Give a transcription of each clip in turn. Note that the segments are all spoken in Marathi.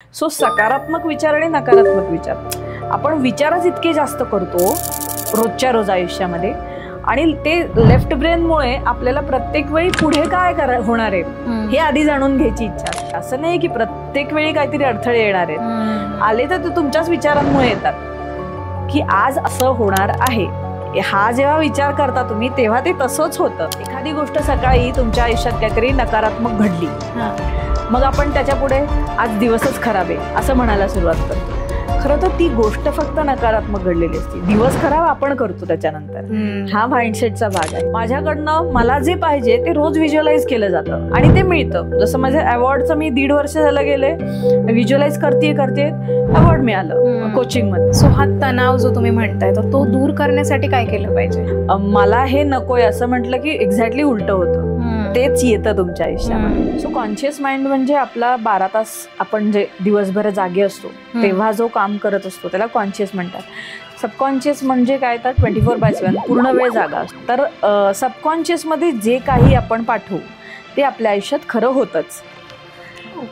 सो सकारात्मक विचार आणि नकारात्मक विचार, आपण विचारच इतके जास्त करतो रोजच्या रोज आयुष्यामध्ये, आणि ते लेफ्ट ब्रेनमुळे आपल्याला प्रत्येक वेळी पुढे काय होणार आहे हे आधी जाणून घ्यायची इच्छा असते. असं नाही की प्रत्येक वेळी काहीतरी अडथळे येणार आहेत, आले तर ते तुमच्याच विचारांमुळे येतात की आज असं होणार आहे. हा जेव्हा विचार करता तुम्ही तेव्हा ते तसंच होतं. एखादी गोष्ट सकाळी तुमच्या आयुष्यात काहीतरी नकारात्मक घडली, मग आपण त्याच्या पुढे आज दिवसच खराब आहे असं म्हणायला सुरुवात करतो. खरं तर ती गोष्ट फक्त नकारात्मक घडलेली असते, दिवस खराब आपण करतो त्याच्यानंतर. हा माइंडसेटचा भाग आहे. माझ्याकडनं मला जे पाहिजे ते रोज व्हिज्युअलाइज केलं जातं आणि ते मिळतं. जसं माझ्या अवॉर्डचं मी 1.5 वर्ष झालं गेले व्हिज्युअलाइज करते अवॉर्ड मिळालं कोचिंग मध्ये. सो हा तणाव जो तुम्ही म्हणताय तो दूर करण्यासाठी काय केलं पाहिजे? मला हे नकोय असं म्हटलं की एक्झॅक्टली उलट होतं, तेच येतं तुमच्या आयुष्यामध्ये. सो कॉन्शियस माइंड म्हणजे आपला 12 तास आपण जे दिवसभर जागे असतो तेव्हा जो काम करत असतो त्याला कॉन्शियस म्हणतात. सबकॉन्शियस म्हणजे काय तर 24/7 पूर्ण वेळ जागा असतो. तर सबकॉन्शियस मध्ये जे काही आपण पाठवू ते आपल्या आयुष्यात खरं होतच.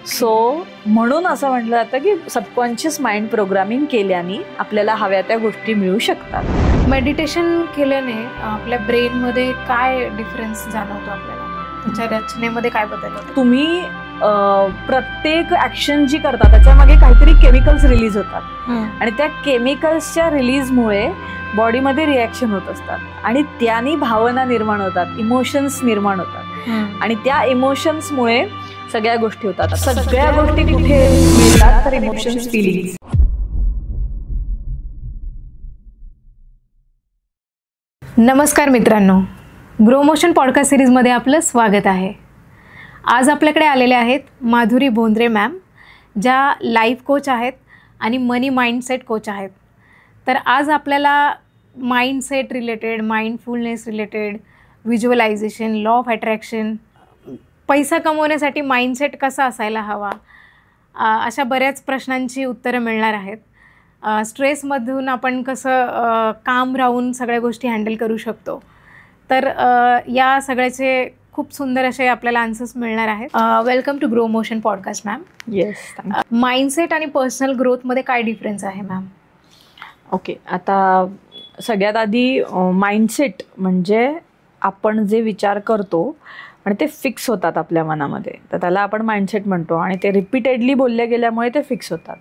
सो म्हणून असं म्हटलं जातं की सबकॉन्शियस माइंड प्रोग्रामिंग केल्याने आपल्याला हव्या त्या गोष्टी मिळू शकतात. मेडिटेशन केल्याने आपल्या ब्रेनमध्ये काय डिफरन्स जाणवतो आपल्याला? त्याच्या रचनेमध्ये काय बदल होतो? तुम्ही प्रत्येक ऍक्शन जी करता त्याच्यामागे काहीतरी केमिकल्स रिलीज होतात आणि त्या केमिकल्सच्या रिलीजमुळे बॉडीमध्ये रिॲक्शन होत असतात आणि त्याने भावना निर्माण होतात, इमोशन्स निर्माण होतात आणि त्या इमोशन्समुळे सगळ्या गोष्टी होतात. सगळ्या गोष्टी कुठे मिळतात तर इमोशन्स, फिलिंग्स. नमस्कार मित्रांनो, ग्रो मोशन पॉडकास्ट सिरीजमध्ये आपलं स्वागत आहे. आज आपल्याकडे आलेले आहेत माधुरी बोंद्रे मॅम, ज्या लाईफ कोच आहेत आणि मनी माइंडसेट कोच आहेत. तर आज आपल्याला mindset related, mindfulness related, visualisation, law of attraction, पैसा कमवण्यासाठी माइंडसेट कसा असायला हवा, अशा बऱ्याच प्रश्नांची उत्तरं मिळणार आहेत. स्ट्रेसमधून आपण कसं काम राहून सगळ्या गोष्टी हँडल करू शकतो, तर या सगळ्याचे खूप सुंदर असे आपल्याला आन्सर्स मिळणार आहेत. Welcome to grow motion podcast ma'am. Yes. Mindset आणि पर्सनल ग्रोथमध्ये काय डिफरन्स आहे मॅम? ओके, आता सगळ्यात आधी माइंडसेट म्हणजे आपण जे विचार करतो आणि ते फिक्स होतात आपल्या मनामध्ये, तर त्याला आपण माइंडसेट म्हणतो आणि ते रिपीटेडली बोलले गेल्यामुळे ते फिक्स होतात.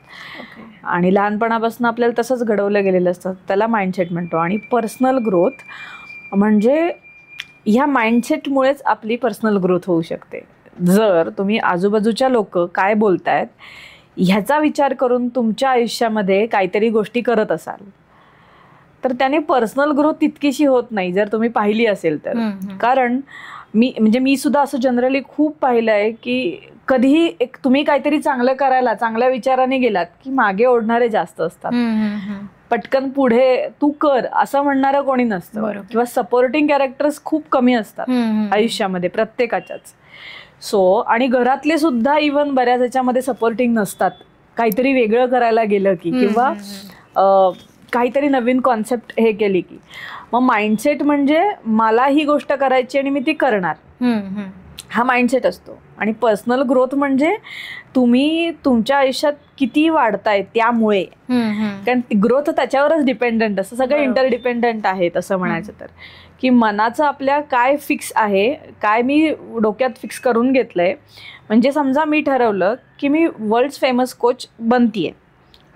आणि लहानपणापासून आपल्याला तसंच घडवलं गेलेलं असतं, त्याला माइंडसेट म्हणतो. आणि पर्सनल ग्रोथ म्हणजे ह्या माइंडसेटमुळेच आपली पर्सनल ग्रोथ होऊ शकते. जर तुम्ही आजूबाजूच्या लोक काय बोलतायत ह्याचा विचार करून तुमच्या आयुष्यामध्ये काहीतरी गोष्टी करत असाल तर त्याने पर्सनल ग्रोथ तितकीशी होत नाही, जर तुम्ही पाहिली असेल तर. कारण मी सुद्धा असं जनरली खूप पाहिलं आहे की कधीही तुम्ही काहीतरी चांगलं करायला चांगल्या विचाराने गेलात की मागे ओढणारे जास्त असतात. पटकन पुढे तू कर असं म्हणणारं कोणी नसतं, किंवा सपोर्टिंग कॅरेक्टर्स खूप कमी असतात आयुष्यामध्ये प्रत्येकाच्याच. सो आणि घरातले सुद्धा इव्हन बऱ्याच ह्याच्यामध्ये सपोर्टिंग नसतात. काहीतरी वेगळं करायला गेलं की किंवा काहीतरी नवीन कॉन्सेप्ट हे केली की, मग माइंडसेट म्हणजे मला ही गोष्ट करायची आणि मी ती करणार, हा माइंडसेट असतो. आणि पर्सनल ग्रोथ म्हणजे तुम्ही तुमच्या आयुष्यात किती वाढताय त्यामुळे, कारण ग्रोथ त्याच्यावरच डिपेंडंट असतं, सगळं इंटरडिपेंडंट आहे. तसं म्हणायचं तर की मनाचं आपल्या काय फिक्स आहे, काय मी डोक्यात फिक्स करून घेतलंय. म्हणजे समजा मी ठरवलं की मी वर्ल्ड फेमस कोच बनतीये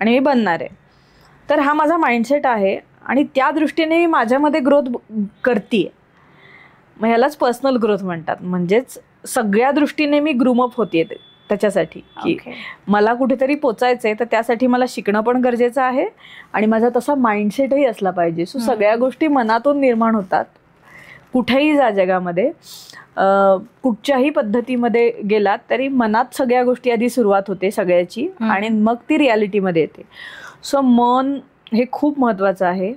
आणि मी बनणार आहे, तर हा माझा माइंडसेट आहे आणि त्या दृष्टीने मी माझ्यामध्ये ग्रोथ करतीये. मग ह्यालाच पर्सनल ग्रोथ म्हणतात. म्हणजेच सगळ्या दृष्टीने मी ग्रूमअप होतीये त्याच्यासाठी की मला कुठेतरी पोचायचंय, तर त्यासाठी मला शिकणं पण गरजेचं आहे आणि माझा तसा माइंडसेटही असला पाहिजे. सो सगळ्या गोष्टी मनातून निर्माण होतात. कुठेही जा जगामध्ये, कुठच्याही पद्धतीमध्ये गेलात तरी मनात सगळ्या गोष्टी आधी सुरुवात होते सगळ्याची आणि मग ती रियालिटीमध्ये येते. सो मन हे खूप महत्त्वाचं आहे.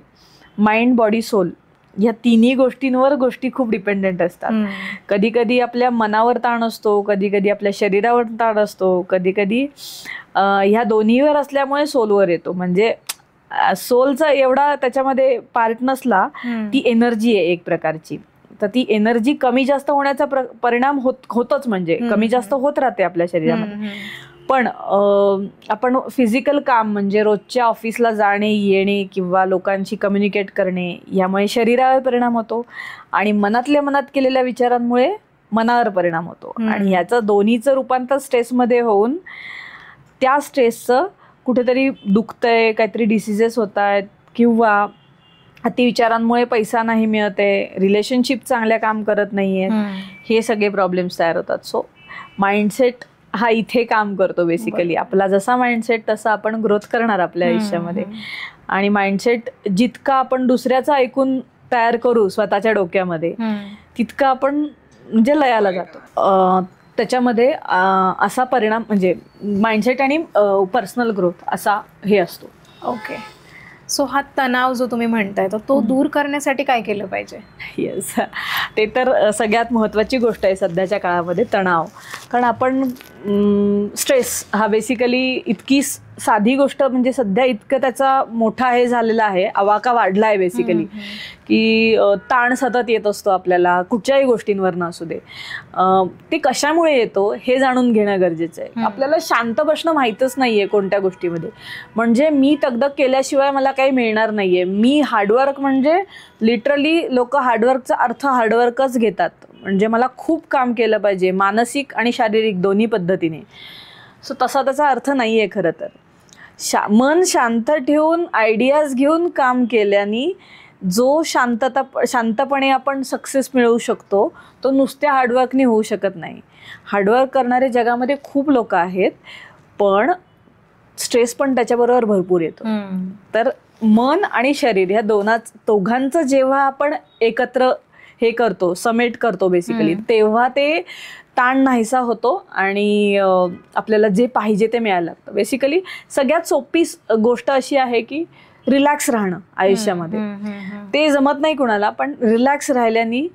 माइंड, बॉडी, सोल या तिन्ही गोष्टींवर गोष्टी खूप डिपेंडेंट असतात. कधी कधी आपल्या मनावर ताण असतो, कधी कधी आपल्या शरीरावर ताण असतो, कधी कधी ह्या दोन्हीवर असल्यामुळे सोलवर येतो. म्हणजे सोलचा एवढा त्याच्यामध्ये पार्ट नसला, ती एनर्जी आहे एक प्रकारची, तर ती एनर्जी कमी जास्त होण्याचा परिणाम होतोच, म्हणजे कमी जास्त होत राहते आपल्या शरीरामध्ये. पण आपण फिजिकल काम म्हणजे रोजच्या ऑफिसला जाणे येणे किंवा लोकांशी कम्युनिकेट करणे यामुळे शरीरावर परिणाम होतो आणि मनातल्या मनात केलेल्या विचारांमुळे मनावर परिणाम होतो. आणि याचं दोन्हीचं रूपांतर स्ट्रेसमध्ये होऊन त्या स्ट्रेसचं कुठेतरी दुखतंय, काहीतरी डिसिजेस होत आहेत किंवा अतिविचारांमुळे पैसा नाही मिळत आहे, रिलेशनशिप चांगल्या काम करत नाही आहेत, हे सगळे प्रॉब्लेम्स तयार होतात. सो माइंडसेट हा इथे काम करतो बेसिकली. आपला जसा माइंडसेट तसा आपण ग्रोथ करणार आपल्या आयुष्यामध्ये. आणि माइंडसेट जितका आपण दुसऱ्याचा ऐकून तयार करू स्वतःच्या डोक्यामध्ये तितका आपण म्हणजे लयाला जातो. त्याच्यामध्ये असा परिणाम म्हणजे माइंडसेट आणि पर्सनल ग्रोथ असा हे असतो. ओके. सो हा तणाव जो तुम्ही म्हणताय तो दूर करण्यासाठी काय केलं पाहिजे? येस, ते तर सगळ्यात महत्त्वाची गोष्ट आहे सध्याच्या काळामध्ये, तणाव. कारण आपण स्ट्रेस हा बेसिकली इतकी साधी गोष्ट म्हणजे सध्या इतकं त्याचा मोठा हे झालेला आहे, आवाका वाढला आहे बेसिकली, की ताण सतत येत असतो आपल्याला कुठच्याही गोष्टींवरनं असू दे. ते कशामुळे येतो हे जाणून घेणं गरजेचं आहे. आपल्याला शांत बसणं माहीतच नाही आहे कोणत्या गोष्टीमध्ये. म्हणजे मी तगदग केल्याशिवाय मला काही मिळणार नाही आहे. मी हार्डवर्क म्हणजे लिटरली लोक हार्डवर्कचा अर्थ हार्डवर्कच घेतात. म्हणजे मला खूप काम केलं पाहिजे मानसिक आणि शारीरिक दोन्ही पद्धतीने. सो तसा त्याचा अर्थ नाही आहे खरं तर. मन शांत ठेवून आयडियाज घेऊन काम केल्याने जो शांतपणे आपण सक्सेस मिळवू शकतो तो नुसत्या हार्डवर्कने होऊ शकत नाही. हार्डवर्क करणारे जगामध्ये खूप लोक आहेत, पण स्ट्रेस पण त्याच्याबरोबर भरपूर येतो. तर मन आणि शरीर ह्या दोघांचं जेव्हा आपण एकत्र हे करतो, समेट करतो बेसिकली, तेव्हा ते ताण नाहीसा होतो आणि आपल्याला जे पाहिजे ते मिळायला लागतं. बेसिकली सगळ्यात सोपी गोष्ट अशी आहे की रिलॅक्स राहणं आयुष्यामध्ये. ते जमत नाही कुणाला, पण रिलॅक्स राहिल्याने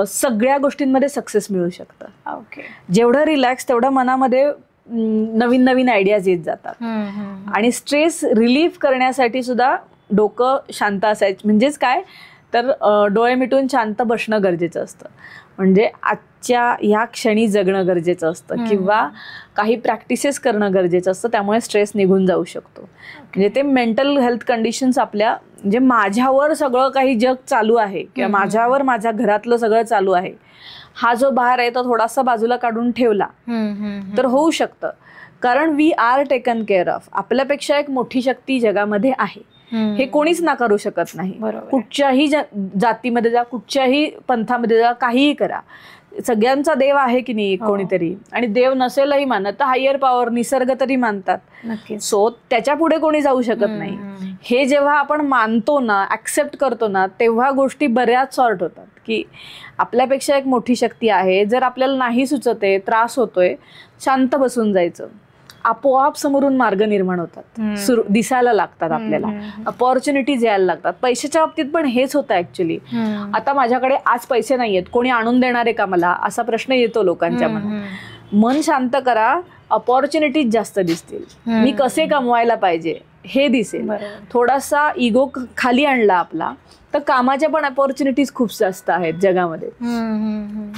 सगळ्या गोष्टींमध्ये सक्सेस मिळू शकतं. ओके. जेवढं रिलॅक्स तेवढं मनामध्ये नवीन नवीन आयडियाज येत जातात. आणि स्ट्रेस रिलीफ करण्यासाठी सुद्धा डोकं शांत असायचं. म्हणजेच काय तर डोळे मिटून शांत बसणं गरजेचं असतं. म्हणजे आजच्या ह्या क्षणी जगणं गरजेचं असतं किंवा काही प्रॅक्टिसेस करणं गरजेचं असतं. त्यामुळे स्ट्रेस निघून जाऊ शकतो. म्हणजे ते मेंटल हेल्थ कंडिशन्स आपल्या म्हणजे माझ्यावर सगळं काही जग चालू आहे किंवा माझ्यावर माझ्या घरातलं सगळं चालू आहे, हा जो भार आहे तो थोडासा बाजूला काढून ठेवला तर होऊ शकतं. कारण we are taken care of. आपल्यापेक्षा एक मोठी शक्ती जगामध्ये आहे, हे कोणीच नाकारू शकत नाही. कुठच्याही जातीमध्ये जा, कुठच्याही पंथामध्ये जा, काहीही करा, सगळ्यांचा देव आहे की नाही कोणीतरी. आणि देव नसेलही मानत तर हायर पॉवर निसर्ग तरी मानतात. सो त्याच्या पुढे कोणी जाऊ शकत नाही. हे जेव्हा आपण मानतो ना, ऍक्सेप्ट करतो ना, तेव्हा गोष्टी बऱ्याच सॉर्ट होतात. की आपल्यापेक्षा एक मोठी शक्ती आहे. जर आपल्याला नाही सुचते, त्रास होतोय, शांत बसून जायचं. आपोआप समोरून मार्ग निर्माण होतात, दिसायला लागतात आपल्याला, अपॉर्च्युनिटीज यायला लागतात. पैशाच्या बाबतीत पण हेच होतं ऍक्च्युली. आता माझ्याकडे आज पैसे नाहीयेत, कोणी आणून देणार आहे का मला, असा प्रश्न येतो लोकांच्या मनात. मन शांत करा, अपॉर्च्युनिटीज जास्त दिसतील. मी कसे कमवायला पाहिजे हे दिसेल. थोडासा इगो खाली आणला आपला तर कामाच्या पण अपॉर्च्युनिटीज खूप जास्त आहेत जगामध्ये.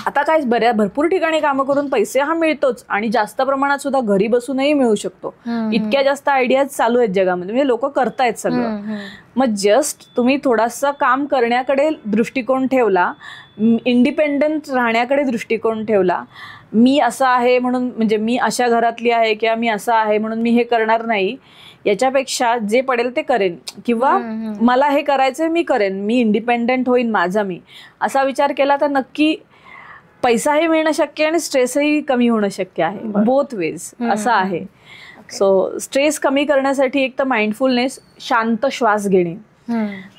आता काय भरपूर ठिकाणी कामं करून पैसे हा मिळतोच आणि जास्त प्रमाणात सुद्धा घरी बसूनही मिळू शकतो. इतक्या जास्त आयडियाज चालू आहेत जगामध्ये, म्हणजे लोक करतायत सगळं. मग जस्ट तुम्ही थोडासा काम करण्याकडे दृष्टिकोन ठेवला, इंडिपेंडंट राहण्याकडे दृष्टिकोन ठेवला. मी असं आहे म्हणून म्हणजे मी अशा घरातली आहे किंवा मी असं आहे म्हणून मी हे करणार नाही, याच्यापेक्षा जे पडेल ते करेन किंवा मला हे करायचंय मी करेन, मी इंडिपेंडंट होईन माझा मी, असा विचार केला तर नक्की पैसाही मिळणं शक्य आणि स्ट्रेसही कमी होणं शक्य आहे. बोथ वेज असं आहे. सो स्ट्रेस कमी करण्यासाठी एक तर माइंडफुलनेस, शांत श्वास घेणे,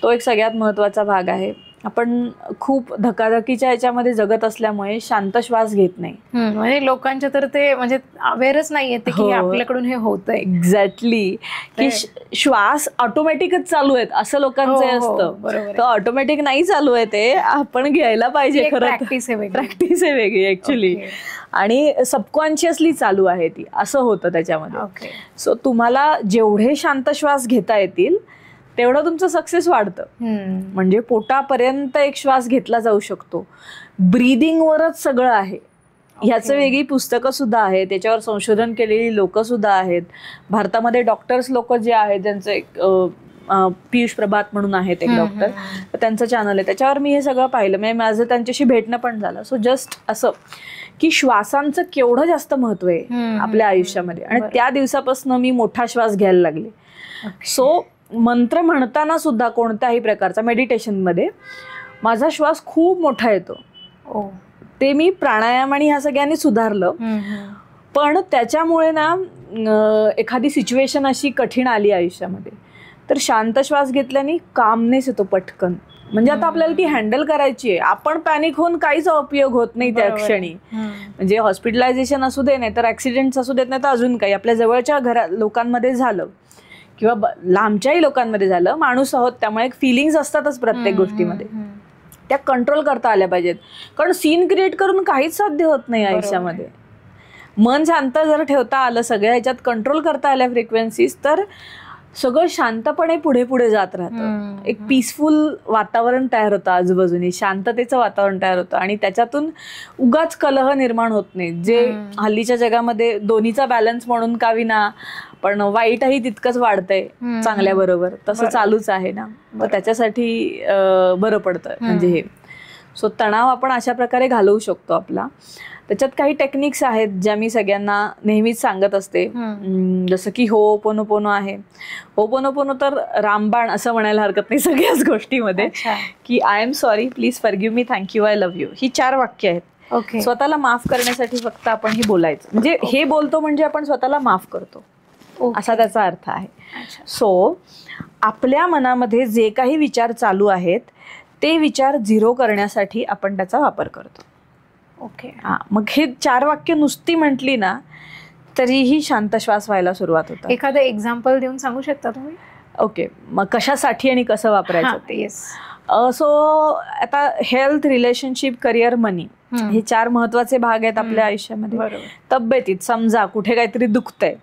तो एक सगळ्यात महत्त्वाचा भाग आहे. आपण खूप धकाधकीच्या ह्याच्यामध्ये जगत असल्यामुळे शांत श्वास घेत नाही. म्हणजे लोकांच्या तर ते म्हणजे अवेअरच नाही येते की आपल्याकडून हे होतंय. एक्झॅक्टली. की श्वास ऑटोमॅटिकच चालू आहेत असं लोकांचं असतं. तर ऑटोमॅटिक नाही चालू आहे, ते आपण घ्यायला पाहिजे. खरं प्रॅक्टिस आहे वेगळी ऍक्च्युली, आणि सबकॉन्शियसली चालू आहे ती, असं होतं त्याच्यामध्ये. सो तुम्हाला जेवढे शांत श्वास घेता येतील तेवढं तुमचं सक्सेस वाढतं. म्हणजे पोटापर्यंत एक श्वास घेतला जाऊ शकतो. ब्रीदिंगवरच सगळं आहे. ह्याचं वेगळी पुस्तकं सुद्धा आहेत, त्याच्यावर संशोधन केलेली लोक सुद्धा आहेत. भारतामध्ये डॉक्टर्स लोक जे आहेत, ज्यांचं एक पियुष प्रभात म्हणून आहेत एक डॉक्टर, त्यांचं चॅनल आहे, त्याच्यावर मी हे सगळं पाहिलं. म्हणजे माझं त्यांच्याशी भेटणं पण झालं. सो जस्ट असं की श्वासांचं केवढं जास्त महत्व आहे आपल्या आयुष्यामध्ये. आणि त्या दिवसापासून मी मोठा श्वास घ्यायला लागले. सो मंत्र म्हणताना सुद्धा कोणत्याही प्रकारचा मेडिटेशनमध्ये माझा श्वास खूप मोठा येतो. ते मी प्राणायाम आणि ह्या सगळ्यांनी सुधारलं. पण त्याच्यामुळे ना एखादी सिच्युएशन अशी कठीण आली आयुष्यामध्ये, तर शांत श्वास घेतल्याने कामनेस येतो पटकन. म्हणजे आता आपल्याला ती हँडल करायची आहे. आपण पॅनिक होऊन काहीच उपयोग होत नाही त्या क्षणी. म्हणजे हॉस्पिटलायझेशन असू दे, नाही तर ऍक्सिडेंट्स असू देत, नाही तर अजून काही आपल्या जवळच्या लोकांमध्ये झालं किंवा लांबच्याही लोकांमध्ये झालं, माणूस आहोत त्यामुळे फिलिंग्स असतातच प्रत्येक गोष्टीमध्ये. त्या कंट्रोल करता आल्या पाहिजेत. कारण सीन क्रिएट करून काहीच साध्य होत नाही आयुष्यामध्ये. मन शांत जर ठेवता आलं, सगळ्या ह्याच्यात कंट्रोल करता आल्या फ्रिक्वेन्सीज, तर सगळं शांतपणे पुढे पुढे जात राहतं. एक पीसफुल वातावरण तयार होतं आजूबाजूनी, शांततेचं वातावरण तयार होतं. आणि त्याच्यातून उगाच कलह निर्माण होत नाही, जे हल्लीच्या जगामध्ये दोन्हीचा बॅलन्स म्हणून का विना, पण वाईटही तितकंच वाढतंय चांगल्याबरोबर. तसं चालूच आहे ना. मग त्याच्यासाठी बरं पडतं म्हणजे हे. सो तणाव आपण अशा प्रकारे घालवू शकतो आपला. त्याच्यात काही टेक्निक्स आहेत ज्या मी सगळ्यांना नेहमीच सांगत असते. जसं की होपोनोपोनो आहे. होपोनोपोनो तर रामबाण असं म्हणायला हरकत नाही सगळ्याच गोष्टीमध्ये, की I am sorry, please forgive me, thank you, I love you, ही 4 वाक्य आहेत. स्वतःला माफ करण्यासाठी फक्त आपण हे बोलायचं. म्हणजे हे बोलतो म्हणजे आपण स्वतःला माफ करतो, असा त्याचा अर्थ आहे. सो आपल्या मनामध्ये जे काही विचार चालू आहेत ते विचार 0 करण्यासाठी आपण त्याचा वापर करतो. मग हे 4 वाक्य नुसती म्हटली ना तरीही शांत श्वास व्हायला सुरुवात होतं. एखादं एक्झाम्पल देऊन सांगू शकता तुम्ही? ओके, मग कशासाठी आणि कसं वापरायचं ते. सो आता हेल्थ, रिलेशनशिप, करिअर, मनी हे 4 महत्वाचे भाग आहेत आपल्या आयुष्यामध्ये. तब्येतीत समजा कुठे काहीतरी दुखतंय,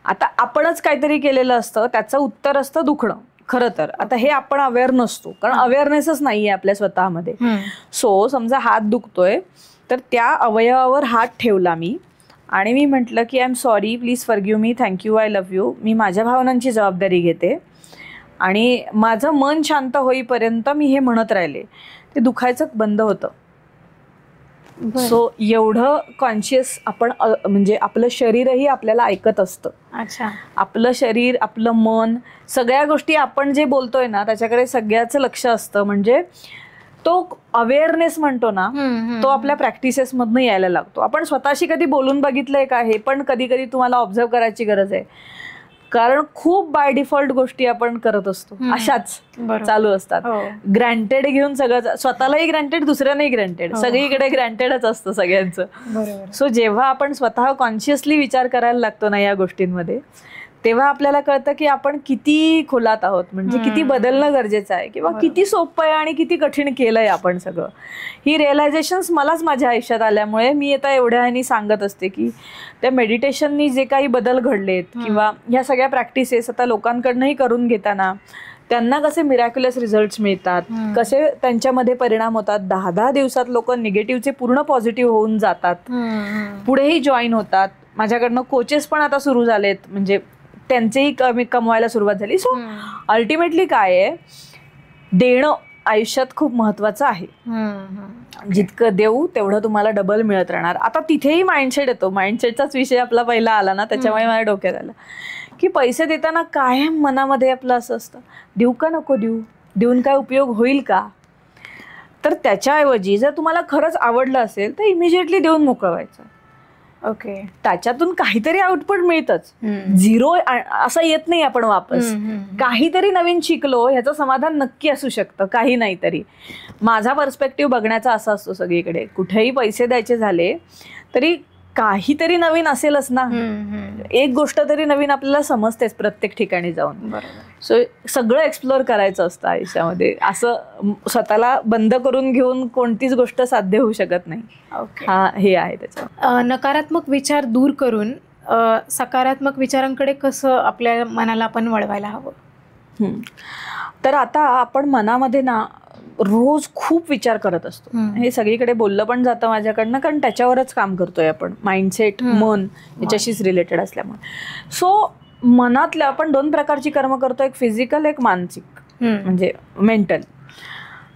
आता आपणच काहीतरी केलेलं असतं, त्याचं उत्तर असतं दुखणं खरं तर. आता हे आपण अवेअर नसतो, कारण अवेअरनेसच नाहीये आपल्या स्वतःमध्ये. सो समजा हात दुखतोय, तर त्या अवयवावर हात ठेवला मी आणि मी म्हटलं की I am sorry, please forgive me, thank you, I love you. मी माझ्या भावनांची जबाबदारी घेते आणि माझं मन शांत होईपर्यंत मी हे म्हणत राहिले. ते दुखायचं बंद होतं. सो एवढं कॉन्शियस आपण, म्हणजे आपलं शरीरही आपल्याला ऐकत असतं. आपलं शरीर, आपलं मन, सगळ्या गोष्टी आपण जे बोलतोय ना त्याच्याकडे सगळ्याचं लक्ष असतं. म्हणजे तो अवेअरनेस म्हणतो ना, तो आपल्या प्रॅक्टिसेस मधनं यायला लागतो. आपण स्वतःशी कधी बोलून बघितलंय का हे पण कधी कधी तुम्हाला ऑब्झर्व करायची गरज आहे. कारण खूप बाय डिफॉल्ट गोष्टी आपण करत असतो, अशाच चालू असतात. ग्रँटेड घेऊन सगळं, स्वतःलाही ग्रँटेड, दुसऱ्यांनाही ग्रँटेड, सगळीकडे ग्रँटेडच असतं सगळ्यांचं. सो जेव्हा आपण स्वतः कॉन्शियसली विचार करायला लागतो ना या गोष्टींमध्ये, तेव्हा आपल्याला कळतं की आपण किती खोलात आहोत, म्हणजे किती बदलणं गरजेचं आहे, किंवा किती सोपं आहे आणि किती कठीण केलंय आपण सगळं. ही रिअलायझेशन्स मलाच माझ्या आयुष्यात आल्यामुळे मी आता एवढ्या ह्यानी सांगत असते की त्या मेडिटेशननी जे काही बदल घडलेत किंवा ह्या सगळ्या प्रॅक्टिसेस आता लोकांकडनंही करून घेताना त्यांना कसे मिरॅक्युलस रिझल्ट्स मिळतात, कसे त्यांच्यामध्ये परिणाम होतात. 10-10 दिवसात लोक निगेटिव्हचे पूर्ण पॉझिटिव्ह होऊन जातात, पुढेही जॉईन होतात. माझ्याकडनं कोचेस पण आता सुरू झालेत, म्हणजे त्यांचेही कमवायला सुरुवात झाली. सो अल्टिमेटली काय आहे, देणं आयुष्यात खूप महत्वाचं आहे. जितकं देऊ तेवढं तुम्हाला डबल मिळत राहणार. आता तिथेही माइंडसेट येतो. माइंडसेटचाच विषय आपला पहिला आला ना, त्याच्यामुळे माझ्या डोक्यात आलं की पैसे देताना कायम मनामध्ये आपलं असं असतं, देऊ का नको देऊ, देऊन काय उपयोग होईल का. तर त्याच्याऐवजी जर तुम्हाला खरंच आवडलं असेल तर इमिजिएटली देऊन मोकळं व्हायचं. त्याच्यातून काहीतरी आउटपुट मिळतच. 0 असं येत नाही आपण वापस. काहीतरी नवीन शिकलो ह्याचं समाधान नक्की असू शकतं, काही नाही तरी. माझा पर्स्पेक्टिव्ह बघण्याचा असा असतो सगळीकडे, कुठेही पैसे द्यायचे झाले तरी काहीतरी नवीन असेलच ना. एक गोष्ट तरी नवीन आपल्याला समजतेच प्रत्येक ठिकाणी जाऊन. सो सगळं एक्सप्लोअर करायचं असतं आयुष्यामध्ये. असं स्वतःला बंद करून घेऊन कोणतीच गोष्ट साध्य होऊ शकत नाही. हे आहे त्याचं. नकारात्मक विचार दूर करून सकारात्मक विचारांकडे कसं आपल्या मनाला आपण वळवायला हवं? तर आता आपण मनामध्ये ना रोज खूप विचार करत असतो. हे सगळीकडे बोललं पण जातं माझ्याकडनं, कारण त्याच्यावरच काम करतोय आपण. माइंडसेट, मन याच्याशीच रिलेटेड असल्यामुळे. सो मनातल्या आपण 2 प्रकारची कर्म करतो, एक फिजिकल, एक मानसिक, म्हणजे मेंटल.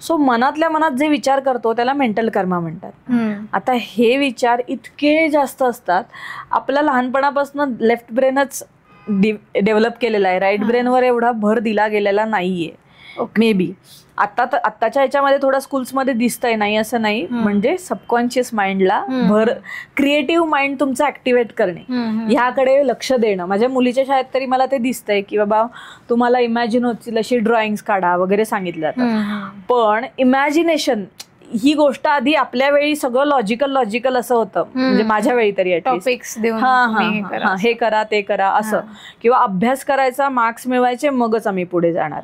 सो मनातल्या मनात जे विचार करतो त्याला मेंटल कर्म म्हणतात. आता हे विचार इतके जास्त असतात, आपला लहानपणापासून लेफ्ट ब्रेनच डेव्हलप केलेला आहे, राईट ब्रेनवर एवढा भर दिला गेलेला नाहीये. मे बी आत्ताच्या ह्याच्यामध्ये थोडं स्कूल्समध्ये दिसतंय, नाही असं नाही. म्हणजे सबकॉन्शियस माइंडला भर, क्रिएटिव्ह माइंड तुमचं ऍक्टिव्हेट करणे, ह्याकडे लक्ष देणं. माझ्या मुलीच्या शाळेत तरी मला ते दिसतंय की बाबा तुम्हाला इमॅजिन होतील अशी ड्रॉइंग्स काढा वगैरे सांगितलं जातं. पण इमॅजिनेशन ही गोष्ट आधी आपल्या वेळी सगळं लॉजिकल असं होतं, म्हणजे माझ्या वेळी तरी टॉपिक्स हे करा ते करा असं, किंवा अभ्यास करायचा, मार्क्स मिळवायचे, मगच आम्ही पुढे जाणार,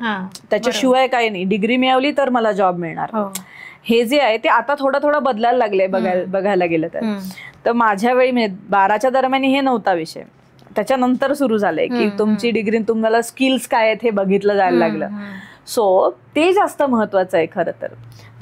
त्याच्याशिवाय काही नाही. डिग्री मिळवली तर मला जॉब मिळणार. हे जे आहे ते आता थोडं बदलायला लागलंय बघायला गेलं तर. माझ्या वेळी 12च्या दरम्यान हे नव्हता विषय, त्याच्यानंतर सुरू झालंय की तुमची डिग्री, तुम्हाला स्किल्स काय आहेत हे बघितलं जायला लागलं. सो ते जास्त महत्वाचं आहे खरं तर.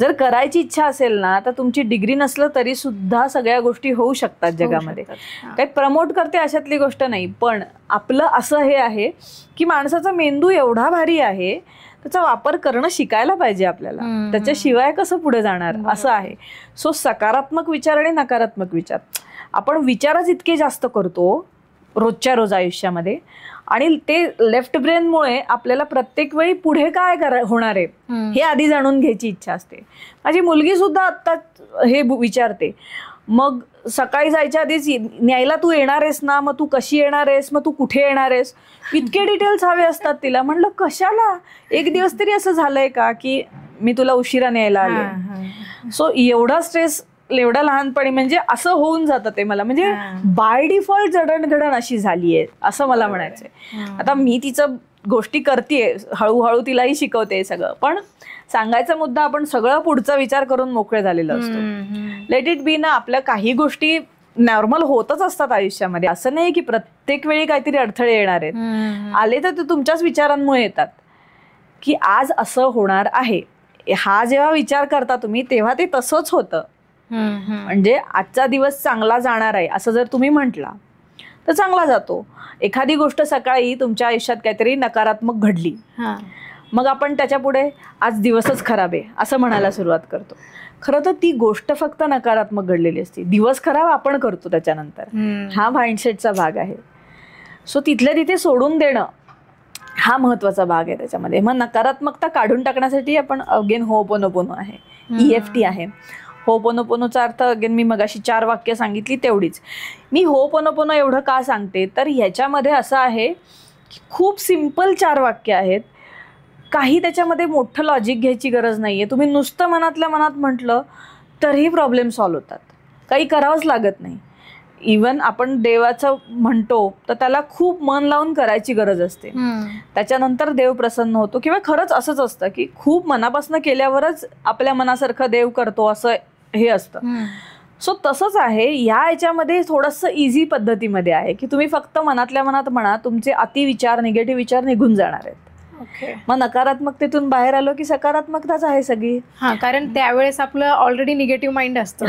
जर करायची इच्छा असेल ना तर तुमची डिग्री नसलं तरी सुद्धा सगळ्या गोष्टी होऊ शकतात जगामध्ये. काही प्रमोट करते अशातली गोष्ट नाही, पण आपलं असं हे आहे की माणसाचा मेंदू एवढा भारी आहे, त्याचा वापर करणं शिकायला पाहिजे आपल्याला, त्याच्याशिवाय कसं पुढे जाणार असं आहे. सो सकारात्मक विचार आणि नकारात्मक विचार, आपण विचारच इतके जास्त करतो रोजच्या रोज आयुष्यामध्ये, आणि ते लेफ्ट ब्रेनमुळे आपल्याला प्रत्येक वेळी पुढे काय होणार आहे हे आधी जाणून घ्यायची इच्छा असते. माझी मुलगी सुद्धा आत्ता हे विचारते, मग सकाळी जायच्या आधीच न्यायला तू येणार आहेस ना, मग तू कशी येणार आहेस, मग तू कुठे येणार आहेस, इतके डिटेल्स हवे असतात तिला. म्हणलं कशाला, एक दिवस तरी असं झालंय का की मी तुला उशिरा न्यायला आले. सो एवढा स्ट्रेस एवढ्या लहानपणी, म्हणजे असं होऊन जातं ते मला, म्हणजे बाय डिफॉल्ट जडणघडण अशी झालीये असं मला म्हणायचंय. आता मी तिचं गोष्टी करतेय, हळूहळू तिलाही शिकवते सगळं, पण सांगायचा मुद्दा, आपण सगळं पुढचा विचार करून मोकळे झालेलो असतो. लेट इट बी ना. आपल्या काही गोष्टी नॉर्मल होतच असतात आयुष्यामध्ये, असं नाही की प्रत्येक वेळी काहीतरी अडथळे येणार आहेत. आले तर ते तुमच्याच विचारांमुळे येतात की आज असं होणार आहे. हा जेव्हा विचार करता तुम्ही तेव्हा ते तसंच होतं. म्हणजे आजचा दिवस चांगला जाणार आहे असं जर तुम्ही म्हटला तर चांगला जातो. एखादी गोष्ट सकाळी तुमच्या आयुष्यात काहीतरी नकारात्मक घडली, मग आपण त्याच्या पुढे आज दिवसच खराब आहे असं म्हणायला सुरुवात करतो. खरं तर ती गोष्ट फक्त नकारात्मक घडलेली असते, दिवस खराब आपण करतो त्याच्यानंतर. हा माइंडसेटचा भाग आहे. सो तिथल्या तिथे सोडून देणं हा महत्वाचा भाग आहे त्याच्यामध्ये. मग नकारात्मकता काढून टाकण्यासाठी आपण अगेन होपोनोपोनो आहे, EFT आहे. होपोनोपोनोचा अर्थ अगेन मी मगाशी 4 वाक्य सांगितली तेवढीच. मी होपोनोपोनो एवढं का सांगते तर ह्याच्यामध्ये असं आहे की खूप सिम्पल 4 वाक्य आहेत, काही त्याच्यामध्ये मोठं लॉजिक घ्यायची गरज नाहीये. तुम्ही नुसतं मनातल्या मनात म्हटलं तरीही प्रॉब्लेम सॉल्व्ह होतात, काही करावंच लागत नाही. इवन आपण देवाचं म्हणतो तर त्याला खूप मन लावून करायची गरज असते, त्याच्यानंतर देव प्रसन्न होतो. किंवा खरंच असंच असतं की खूप मनापासून केल्यावरच आपल्या मनासारखं देव करतो असं हे असतं. सो तसंच आहे या याच्यामध्ये, थोडंसं इझी पद्धतीमध्ये आहे की तुम्ही फक्त मनातल्या मनात म्हणा, तुमचे अतिविचार, निगेटिव्ह विचार निघून जाणार आहेत. मग नकारात्मकतेतून बाहेर आलो की सकारात्मकताच आहे सगळी. कारण त्यावेळेस आपलं ऑलरेडी निगेटिव्ह माइंड असतं,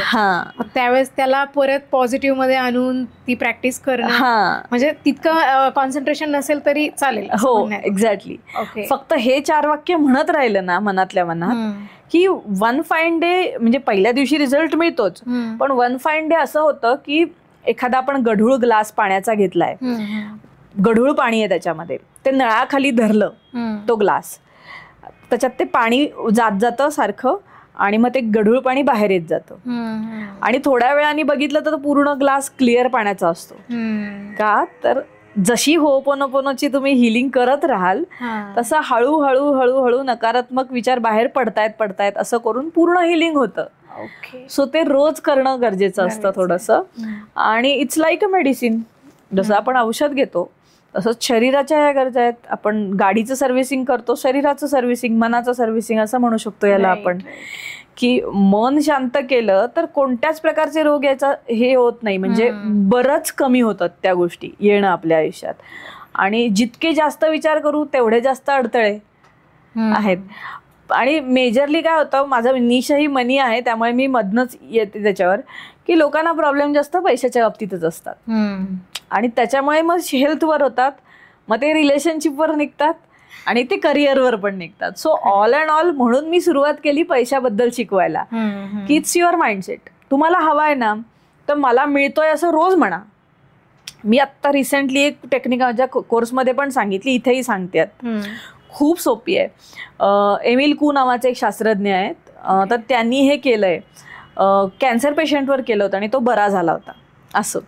त्यावेळेस त्याला परत पॉझिटिव्ह मध्ये आणून ती प्रॅक्टिस करणं, म्हणजे तितकं कॉन्सन्ट्रेशन नसेल तरी चालेल. हो, एक्झॅक्टली. फक्त हे 4 वाक्य म्हणत राहिलं ना मनातल्या मनात की वन फाईन डे, म्हणजे पहिल्या दिवशी रिझल्ट मिळतोच, पण वन फाईन डे असं होतं की एखादा आपण गढूळ ग्लास पाण्याचा घेतलाय, गढूळ पाणी आहे त्याच्यामध्ये, ते नळाखाली धरलं तो ग्लास, त्याच्यात ते पाणी जात जातं सारखं, आणि मग ते गढूळ पाणी बाहेर येत जातं. आणि थोड्या वेळाने बघितलं तर पूर्ण ग्लास क्लिअर पाण्याचा असतो. का तर जशी होपोनोपोनोची तुम्ही हिलिंग करत राहाल तसं हळूहळू हळूहळू नकारात्मक विचार बाहेर पडतायत असं करून पूर्ण हिलिंग होतं. सो ते रोज करणं गरजेचं असतं थोडंसं. आणि इट्स लाईक अ मेडिसिन. जसं आपण औषध घेतो तसंच शरीराच्या ह्या गरजा आहेत. आपण गाडीचं सर्व्हिसिंग करतो, शरीराचं सर्व्हिसिंग, मनाचं सर्व्हिसिंग असं म्हणू शकतो याला आपण. की मन शांत केलं तर कोणत्याच प्रकारचे रोग याचा हे होत नाही, म्हणजे बरंच कमी होतात त्या गोष्टी येणं आपल्या आयुष्यात. आणि जितके जास्त विचार करू तेवढे जास्त अडथळे आहेत. आणि मेजरली काय होतं, माझं निशही मनी आहे, त्यामुळे मी मधनंच येते त्याच्यावर, की लोकांना प्रॉब्लेम जास्त पैशाच्या बाबतीतच असतात आणि त्याच्यामुळे मग हेल्थवर होतात, मग ते रिलेशनशिपवर निघतात आणि ते करिअरवर पण निघतात. सो ऑल अँड ऑल म्हणून मी सुरुवात केली पैशाबद्दल शिकवायला, की इट्स युअर माइंडसेट. तुम्हाला हवा आहे ना, तर मला मिळतोय असं रोज म्हणा. मी आत्ता रिसेंटली एक टेक्निक माझ्या कोर्समध्ये पण सांगितली, इथेही सांगते, खूप सोपी आहे. एमिल कू नावाचे एक शास्त्रज्ञ आहेत, तर त्यांनी हे केलंय, कॅन्सर पेशंटवर केलं होतं आणि तो बरा झाला होता. असं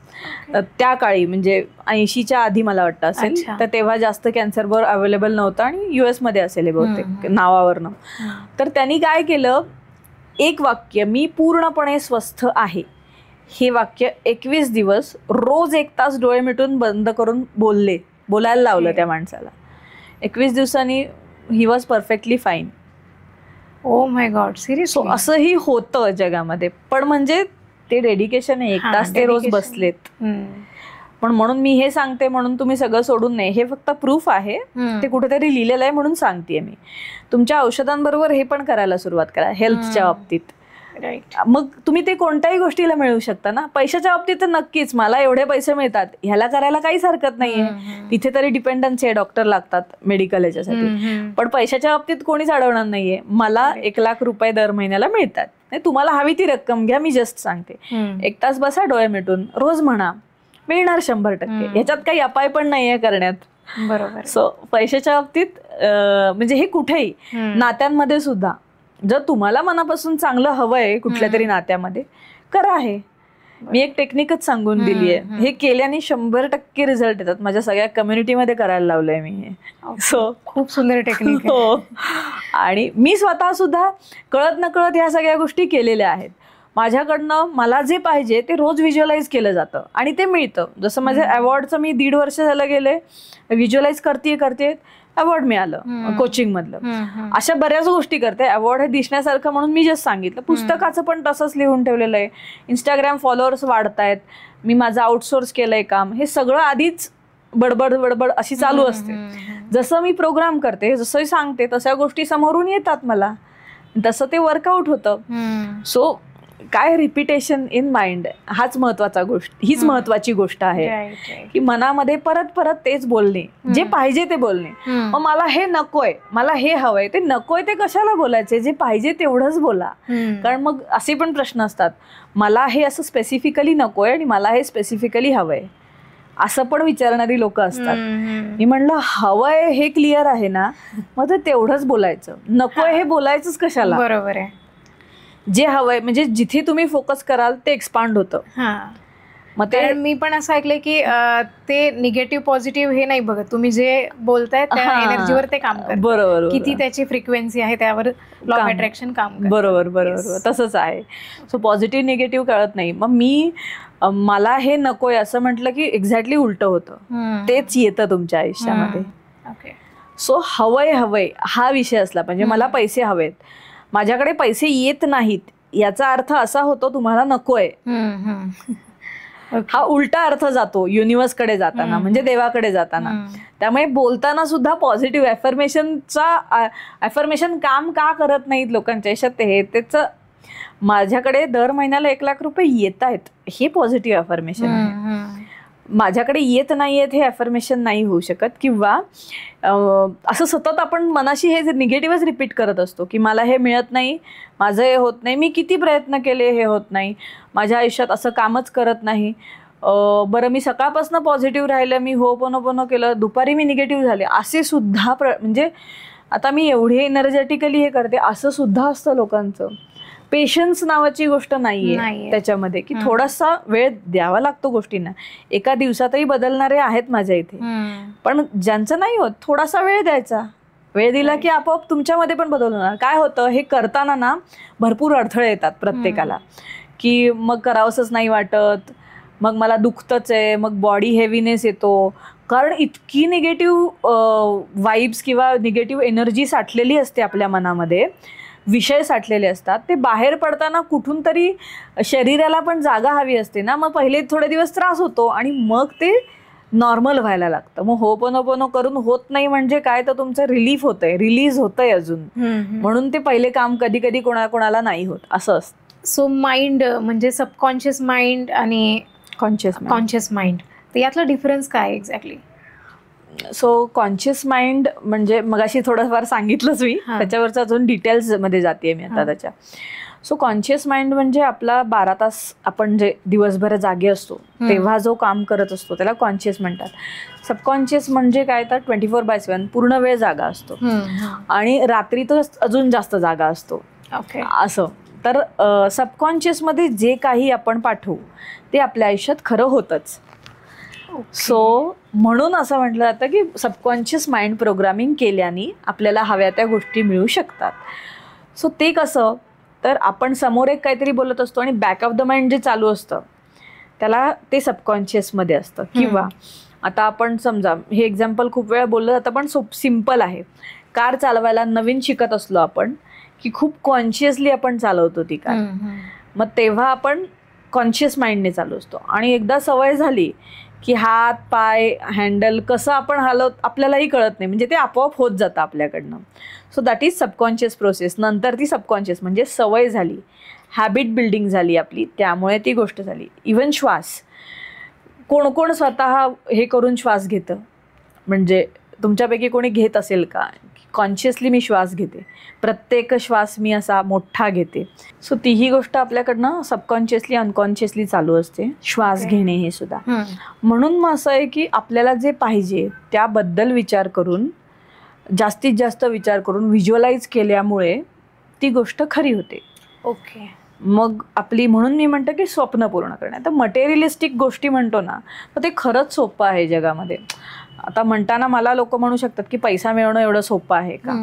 त्या काळी म्हणजे 80च्या आधी मला वाटतं असेल, तर तेव्हा जास्त कॅन्सरवर अवेलेबल नव्हतं आणि US मध्ये असेल हे बहुतेक नावावरनं. तर त्यांनी काय केलं, एक वाक्य, मी पूर्णपणे स्वस्थ आहे, हे वाक्य 21 दिवस रोज 1 तास डोळे मिटून बंद करून बोलायला लावलं त्या माणसाला. 21 दिवसांनी he was perfectly fine. Oh my God, seriously असंही होतं जगामध्ये. पण म्हणजे ते डेडिकेशन आहे, 1 तास ते रोज बसलेत. पण म्हणून मी हे सांगते म्हणून तुम्ही सगळं सोडून नाही, हे फक्त प्रूफ आहे, ते कुठेतरी लिहिलेलं आहे म्हणून सांगतेय मी. तुमच्या औषधांबरोबर हे पण करायला सुरुवात करा हेल्थच्या बाबतीत. मग तुम्ही ते कोणत्याही गोष्टीला मिळवू शकता ना. पैशाच्या बाबतीत तर नक्कीच, मला एवढे पैसे मिळतात ह्याला करायला काहीच हरकत नाहीये, तिथे तरी डिपेंडन्सी आहे, डॉक्टर लागतात मेडिकल याच्यासाठी. पण पैशाच्या बाबतीत कोणीच अडवणार नाहीये. मला 1 लाख रुपये दर महिन्याला मिळतात, तुम्हाला हवी ती रक्कम घ्या, मी जस्ट सांगते. 1 तास बसा डोळे मिटून, रोज म्हणा, मिळणार 100%. ह्याच्यात काही अपाय पण नाहीये करण्यात. बरोबर. सो पैशाच्या बाबतीत म्हणजे हे कुठेही, नात्यांमध्ये सुद्धा, जर तुम्हाला मनापासून चांगलं हवंय कुठल्या तरी नात्यामध्ये, करा. हे मी एक टेक्निकच सांगून दिली आहे, हे केल्याने 100% रिझल्ट येतात. माझ्या सगळ्या कम्युनिटीमध्ये करायला लावलंय मी हे. सो खूप सुंदर टेक्निक. हो, आणि मी स्वतः सुद्धा कळत नकळत ह्या सगळ्या गोष्टी केलेल्या आहेत. माझ्याकडनं मला जे पाहिजे ते रोज व्हिज्युअलाइज केलं जातं आणि ते मिळतं. जसं माझ्या अवॉर्डचं मी 1.5 वर्ष झालं गेले, व्हिज्युअलाइज करते, अवॉर्ड मिळालं कोचिंग मधलं. अशा बऱ्याच गोष्टी करते. अवॉर्ड हे दिसण्यासारखं म्हणून मी जस्ट सांगितलं. पुस्तकाचं पण तसंच लिहून ठेवलेलं आहे. इंस्टाग्राम फॉलोअर्स वाढतायत, मी माझं आउटसोर्स केलंय काम, हे सगळं आधीच बडबड अशी चालू असते. जसं मी प्रोग्राम करते, जसं सांगते, तशा गोष्टी समोरून येतात मला, तसं ते वर्कआउट होतं. सो काय, रिपिटेशन इन माइंड, हीच महत्वाची गोष्ट आहे, की मनामध्ये परत परत तेच बोलणे, जे पाहिजे ते बोलणे. मग मला हे नकोय, मला हे हवंय, ते नकोय ते कशाला बोलायचे, जे पाहिजे तेवढंच बोला. कारण मग असे पण प्रश्न असतात, मला हे असं स्पेसिफिकली नकोय आणि मला हे स्पेसिफिकली हवंय, असं पण विचारणारी लोक असतात. मी म्हणलं हवंय हे क्लिअर आहे ना, मग ते तेवढंच बोलायचं, नकोय हे बोलायचंच कशाला. बरोबर आहे. जे हवंय म्हणजे जिथे तुम्ही फोकस कराल ते एक्सपांड होतं. मग ते मी पण असं ऐकलंय की ते निगेटिव्ह पॉझिटिव्ह हे नाही बघत, तुम्ही जे बोलताय त्या एनर्जीवर ते काम करतं. बरोबर, किती त्याची फ्रिक्वेन्सी आहे त्यावर लॉ ऑफ अट्रॅक्शन काम करतं. बरोबर, तसंच आहे. सो पॉझिटिव्ह निगेटिव्ह कळत नाही. मग मी मला हे नकोय असं म्हटलं की एक्झॅक्टली उलट होतं, तेच येतं तुमच्या आयुष्यामध्ये. सो हवंय हा विषय असला पाहिजे. मला पैसे हवेत, माझ्याकडे पैसे येत नाहीत, याचा अर्थ असा होतो तुम्हाला नकोय. हा उलटा अर्थ जातो युनिव्हर्सकडे जाताना, म्हणजे देवाकडे जाताना. त्यामुळे बोलताना सुद्धा पॉझिटिव्ह अफर्मेशन काम का करत नाहीत लोकांच्या आयुष्यात, हे त्याचं माझ्याकडे दर महिन्याला 1 लाख रुपये येत आहेत, हे पॉझिटिव्ह अफर्मेशन आहे. माझ्याकडे येत नाहीयेत हे अफर्मेशन नाही होऊ शकत. किंवा असं सतत आपण मनाशी हे निगेटिव्हच रिपीट करत असतो की मला हे मिळत नाही, माझं हे होत नाही, मी किती प्रयत्न केले हे होत नाही, माझ्या आयुष्यात असं कामच करत नाही. बरं मी सकाळपासून पॉझिटिव्ह राहिलं, मी होपोनोपोनो केलं, दुपारी मी निगेटिव्ह झाले, असे सुद्धा म्हणजे आता मी एवढी एनर्जेटिकली हे करते असं सुद्धा असतं लोकांचं. पेशन्स नावाची गोष्ट नाहीये त्याच्यामध्ये, की थोडासा वेळ द्यावा लागतो गोष्टींना. एका दिवसातही बदलणारे आहेत माझ्या इथे, पण ज्यांचं नाही होत थोडासा वेळ द्यायचा. वेळ दिला की आपोआप तुमच्यामध्ये पण बदल होणार. काय होतं, हे करताना ना भरपूर अडथळे येतात प्रत्येकाला, की मग करावंसच नाही वाटत, मग मला दुखतच आहे, मग बॉडी हेवीनेस येतो. कारण इतकी निगेटिव्ह वाईब्स किंवा निगेटिव्ह एनर्जी साठलेली असते आपल्या मनामध्ये, विषय साठलेले असतात. ते बाहेर पडताना कुठून तरी शरीराला पण जागा हवी असते ना. मग पहिले थोडे दिवस त्रास होतो आणि मग ते नॉर्मल व्हायला लागतं. मग होपोनोपोनो करून होत नाही म्हणजे काय, तर तुमचं रिलीफ होतंय, रिलीज होतंय अजून, म्हणून ते पहिले काम कधी कधी कोणाकोणाला नाही होत असं असतं. सो माइंड म्हणजे सबकॉन्शियस माइंड आणि कॉन्शियस माइंड, तर यातला डिफरन्स काय एक्झॅक्टली? सो कॉन्शियस माइंड म्हणजे मगाशी थोडंफार सांगितलंच मी, त्याच्यावरच अजून डिटेल्स मध्ये जाते मी आता त्याच्या. सो कॉन्शियस माइंड म्हणजे आपला 12 तास आपण जे दिवसभर जागे असतो तेव्हा जो काम करत असतो त्याला कॉन्शियस म्हणतात. सबकॉन्शियस म्हणजे काय, तर 24/7 पूर्ण वेळ जागा असतो आणि रात्री तो अजून जास्त जागा असतो असं. तर सबकॉन्शियसमध्ये जे काही आपण पाठवू ते आपल्या आयुष्यात खरं होतंच. सो म्हणून असं म्हटलं जातं की सबकॉन्शियस माइंड प्रोग्रामिंग केल्याने आपल्याला हव्या त्या गोष्टी मिळू शकतात. सो ते कसं, तर आपण समोर एक काहीतरी बोलत असतो आणि बॅक ऑफ द माइंड जे चालू असतं त्याला ते सबकॉन्शियसमध्ये असतं. किंवा आता आपण समजा हे एक्झाम्पल खूप वेळा बोललं जातं पण सिम्पल आहे. कार चालवायला नवीन शिकत असलो आपण की खूप कॉन्शियसली आपण चालवतो ती कार, मग तेव्हा आपण कॉन्शियस माइंडने चालू असतो आणि एकदा सवय झाली की हात पाय हँडल कसं आपण हलवत आपल्यालाही कळत नाही, म्हणजे ते आपोआप होत जातं आपल्याकडनं. So that is subconscious process. नंतर ती सबकॉन्शियस म्हणजे सवय झाली, हॅबिट बिल्डिंग झाली आपली, त्यामुळे ती गोष्ट झाली. इवन श्वास, कोण कोण स्वतः हे करून श्वास घेतं, म्हणजे तुमच्यापैकी कोणी घेत असेल का, कॉन्शियसली मी श्वास घेते, प्रत्येक श्वास मी असा मोठा घेते. सो तीही गोष्ट आपल्याकडनं सबकॉन्शियसली अनकॉन्शियसली चालू असते, श्वास घेणे हे सुद्धा. म्हणून मग असं आहे की आपल्याला जे पाहिजे त्याबद्दल विचार करून, जास्तीत जास्त विचार करून व्हिज्युअलाइज केल्यामुळे ती गोष्ट खरी होते. ओके. मग आपली, म्हणून मी म्हणतो की स्वप्न पूर्ण करणे. तर मटेरियलिस्टिक गोष्टी म्हणतो ना, तर ते खरंच सोपं आहे जगामध्ये. आता म्हणताना मला लोक म्हणू शकतात की पैसा मिळवणं एवढं सोपं आहे का,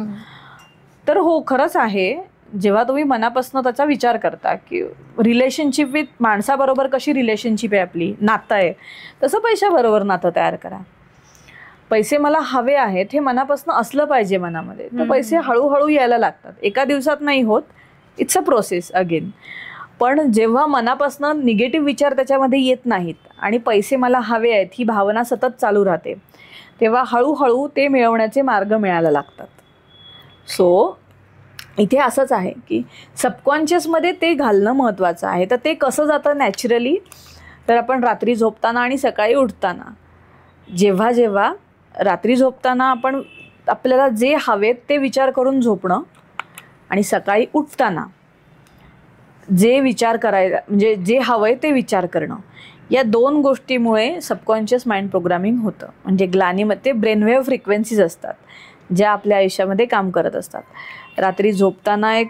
तर हो खरंच आहे. जेव्हा तुम्ही मनापासून त्याचा विचार करता की रिलेशनशिप विथ माणसाबरोबर कशी रिलेशनशिप आहे आपली, नातं आहे, तसं पैशाबरोबर नातं तयार करा. पैसे मला हवे आहेत हे मनापासून असलं पाहिजे मनामध्ये, तर पैसे हळूहळू यायला लागतात, एका दिवसात नाही होत. It's a process again. पण जेव्हा मनापासून निगेटिव्ह विचार त्याच्यामध्ये येत नाहीत आणि पैसे मला हवे आहेत ही भावना सतत चालू राहते, तेव्हा हळूहळू ते मिळवण्याचे मार्ग मिळायला लागतात. सो इथे असंच आहे की सबकॉन्शियसमध्ये ते घालणं महत्त्वाचं आहे. तर ते कसं जातं नॅचरली, तर आपण रात्री झोपताना आणि सकाळी उठताना, जेव्हा जेव्हा रात्री झोपताना आपण आपल्याला जे हवेत ते विचार करून झोपणं आणि सकाळी उठताना जे विचार करायला, म्हणजे जे हवंय ते विचार करणं, या 2 गोष्टीमुळे सबकॉन्शियस माइंड प्रोग्रामिंग होतं. म्हणजे ग्लानीमध्ये ब्रेनवेव्ह फ्रिक्वेन्सीज असतात ज्या आपल्या आयुष्यामध्ये काम करत असतात. रात्री झोपताना एक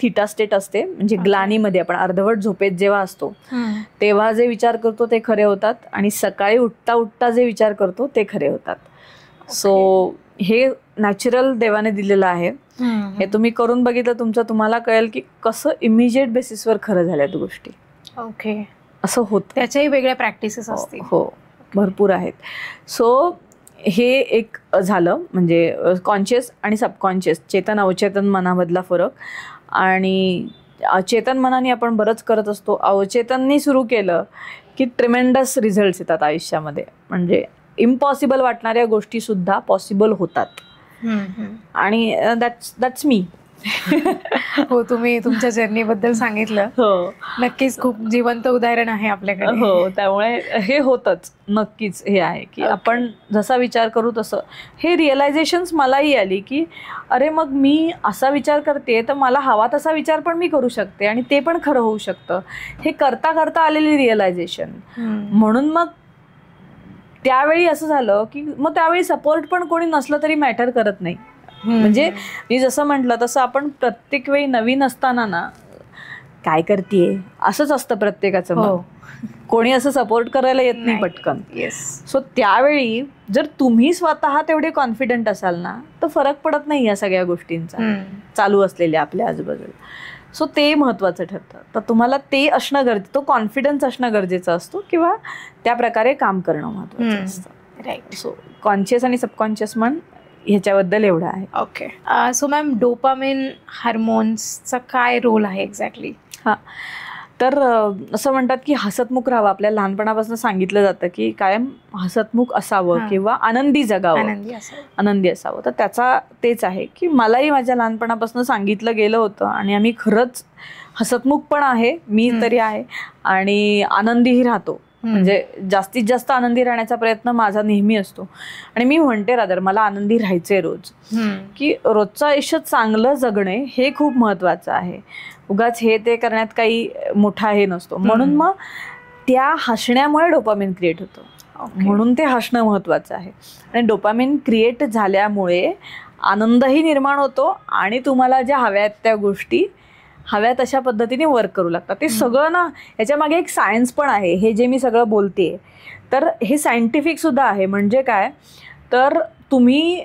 थीटा स्टेट असते, म्हणजे ग्लानीमध्ये आपण अर्धवट झोपेत जेव्हा असतो तेव्हा जे विचार करतो ते खरे होतात आणि सकाळी उठता उठता जे विचार करतो ते खरे होतात. सो हे नॅचरल देवाने दिलेलं आहे. हे तुम्ही करून बघितलं तुम्हाला कळेल की कसं इमिजिएट बेसिसवर खरं झाल्यात गोष्टी. ओके. असं होतं. त्याच्याही वेगळ्या प्रॅक्टिसेस असतील. हो, भरपूर आहेत. सो हे एक झालं म्हणजे कॉन्शियस आणि सबकॉन्शियस, चेतन अवचेतन मनामधला फरक. आणि चेतन मनाने आपण बरंच करत असतो, अवचेतननी सुरू केलं की ट्रिमेंडस रिझल्ट्स येतात आयुष्यामध्ये. म्हणजे इम्पॉसिबल वाटणाऱ्या गोष्टीसुद्धा पॉसिबल होतात. आणि दॅट्स मी. हो, तुम्ही तुमच्या जर्नीबद्दल सांगितलं. हो, नक्कीच खूप जिवंत उदाहरण आहे आपल्याकडे. हो, त्यामुळे हे होतंच. नक्कीच हे आहे की आपण जसा विचार करू तसं. हे रिअलायझेशन्स मलाही आली की अरे मग मी असा विचार करते तर मला हवा तसा विचार पण मी करू शकते आणि ते पण खरं होऊ शकतं. हे करता करता आलेली रिअलायझेशन. म्हणून मग त्यावेळी असं झालं की मग त्यावेळी सपोर्ट पण कोणी नसलं तरी मॅटर करत नाही. म्हणजे मी जसं म्हटलं तसं आपण प्रत्येक वेळी नवीन असताना ना, काय करतेय असंच असतं प्रत्येकाचं. मग कोणी असं सपोर्ट करायला येत नाही पटकन. सो त्यावेळी जर तुम्ही स्वतः तेवढे कॉन्फिडंट असाल ना, तर फरक पडत नाही या सगळ्या गोष्टींचा चालू असलेल्या आपल्या आजूबाजूला. सो ते महत्त्वाचं ठरतं. तर तुम्हाला ते असणं गरजेचं, तो कॉन्फिडन्स असणं गरजेचं असतो किंवा त्या प्रकारे काम करणं महत्त्वाचं असतं. राईट. सो कॉन्शियस आणि सबकॉन्शियस मन ह्याच्याबद्दल एवढं आहे. ओके. सो मॅम, डोपामिन हार्मोन्सचा काय रोल आहे एक्झॅक्टली? तर असं म्हणतात की हसतमुख राहावं. आपल्याला लहानपणापासून सांगितलं जातं की कायम हसतमुख असावं किंवा आनंदी जगावं, आनंदी असावं. तर त्याचा तेच आहे की मलाही माझ्या लहानपणापासून सांगितलं गेलं होतं आणि आम्ही खरंच हसतमुख पण आहे, मी तरी आहे, आणि आनंदीही राहतो. म्हणजे जास्तीत जास्त आनंदी राहण्याचा प्रयत्न माझा नेहमी असतो. आणि मी म्हणते रादर मला आनंदी राहायचंय रोज, की रोजचं आयुष्य चांगलं जगणे हे खूप महत्वाचं आहे. उगाच हे ते करण्यात काही मोठा हे नसतो. म्हणून मग त्या हसण्यामुळे डोपामिन क्रिएट होतं, म्हणून ते हसणं महत्वाचं आहे. आणि डोपामिन क्रिएट झाल्यामुळे आनंदही निर्माण होतो आणि तुम्हाला ज्या हव्या आहेत त्या गोष्टी हव्या तशा पद्धतीने वर्क करू लागतात. ते सगळं ना, याच्या मागे एक सायन्स पण आहे. हे जे मी सगळं बोलते तर हे सायंटिफिक सुद्धा आहे. म्हणजे काय तर तुम्ही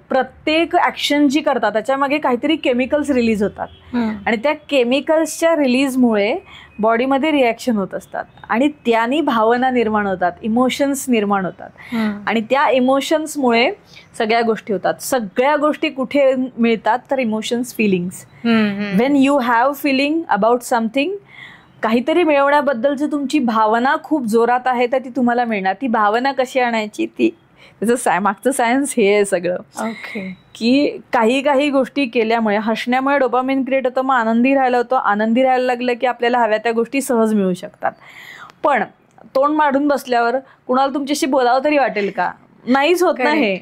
प्रत्येक ॲक्शन जी करता त्याच्यामागे काहीतरी केमिकल्स रिलीज होतात आणि त्या केमिकल्सच्या रिलीजमुळे बॉडीमध्ये रिॲक्शन होत असतात आणि त्यानी भावना निर्माण होतात, इमोशन्स निर्माण होतात आणि त्या इमोशन्समुळे सगळ्या गोष्टी होतात. सगळ्या गोष्टी कुठे मिळतात तर emotions, feelings. When you have feeling about something, काहीतरी मिळवण्याबद्दलची तुमची भावना खूप जोरात आहे तर ती तुम्हाला मिळणार. ती भावना कशी आणायची, ती त्याचं मागचं सायन्स हे आहे सगळं. की काही गोष्टी केल्यामुळे, हसण्यामुळे डोपामिन क्रिएट होतं, मग आनंदी राहायला होतं. आनंदी राहायला लागलं की आपल्याला हव्या त्या गोष्टी सहज मिळू शकतात. पण तोंड मांडून बसल्यावर कुणाला तुमच्याशी बोलावं तरी वाटेल का? नाहीच होत ना हे.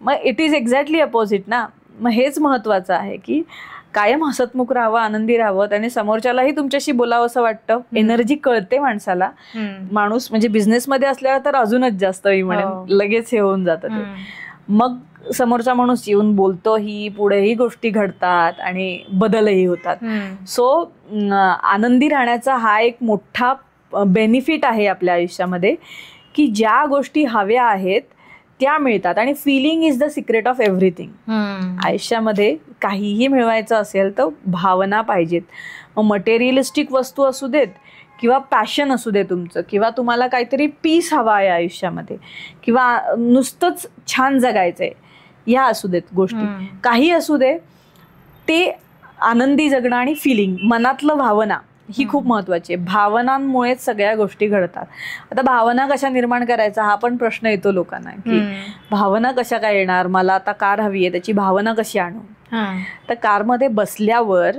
मग इट इज एक्झॅक्टली अपोजिट ना. मग हेच महत्वाचं आहे की कायम हसतमुख राहावं, आनंदी राहावं, आणि समोरच्यालाही तुमच्याशी बोलावं असं वाटतं. एनर्जी कळते माणसाला. माणूस म्हणजे बिझनेसमध्ये असल्यावर तर अजूनच जास्त मी म्हणेन लगेच हे होऊन जातं ते. मग समोरचा माणूस येऊन बोलतोही, पुढेही गोष्टी घडतात आणि बदलही होतात. सो आनंदी राहण्याचा हा एक मोठा बेनिफिट आहे आपल्या आयुष्यामध्ये की ज्या गोष्टी हव्या आहेत त्या मिळतात. आणि feeling is the secret of everything. आयुष्यामध्ये काहीही मिळवायचं असेल तर भावना पाहिजेत. मग मटेरियलिस्टिक वस्तू असू देत किंवा पॅशन असू दे तुमचं, किंवा तुम्हाला काहीतरी पीस हवा आहे आयुष्यामध्ये, किंवा नुसतंच छान जगायचंय, ह्या असू देत गोष्टी, काही असू दे, ते आनंदी जगणं आणि फिलिंग, मनातलं भावना ही खूप महत्वाची आहे. भावनांमुळेच सगळ्या गोष्टी घडतात. आता भावना कशा निर्माण करायचा हा पण प्रश्न येतो लोकांना की भावना कशा काय येणार, मला आता कार हवी आहे, त्याची भावना कशी आणू. तर कारमध्ये बसल्यावर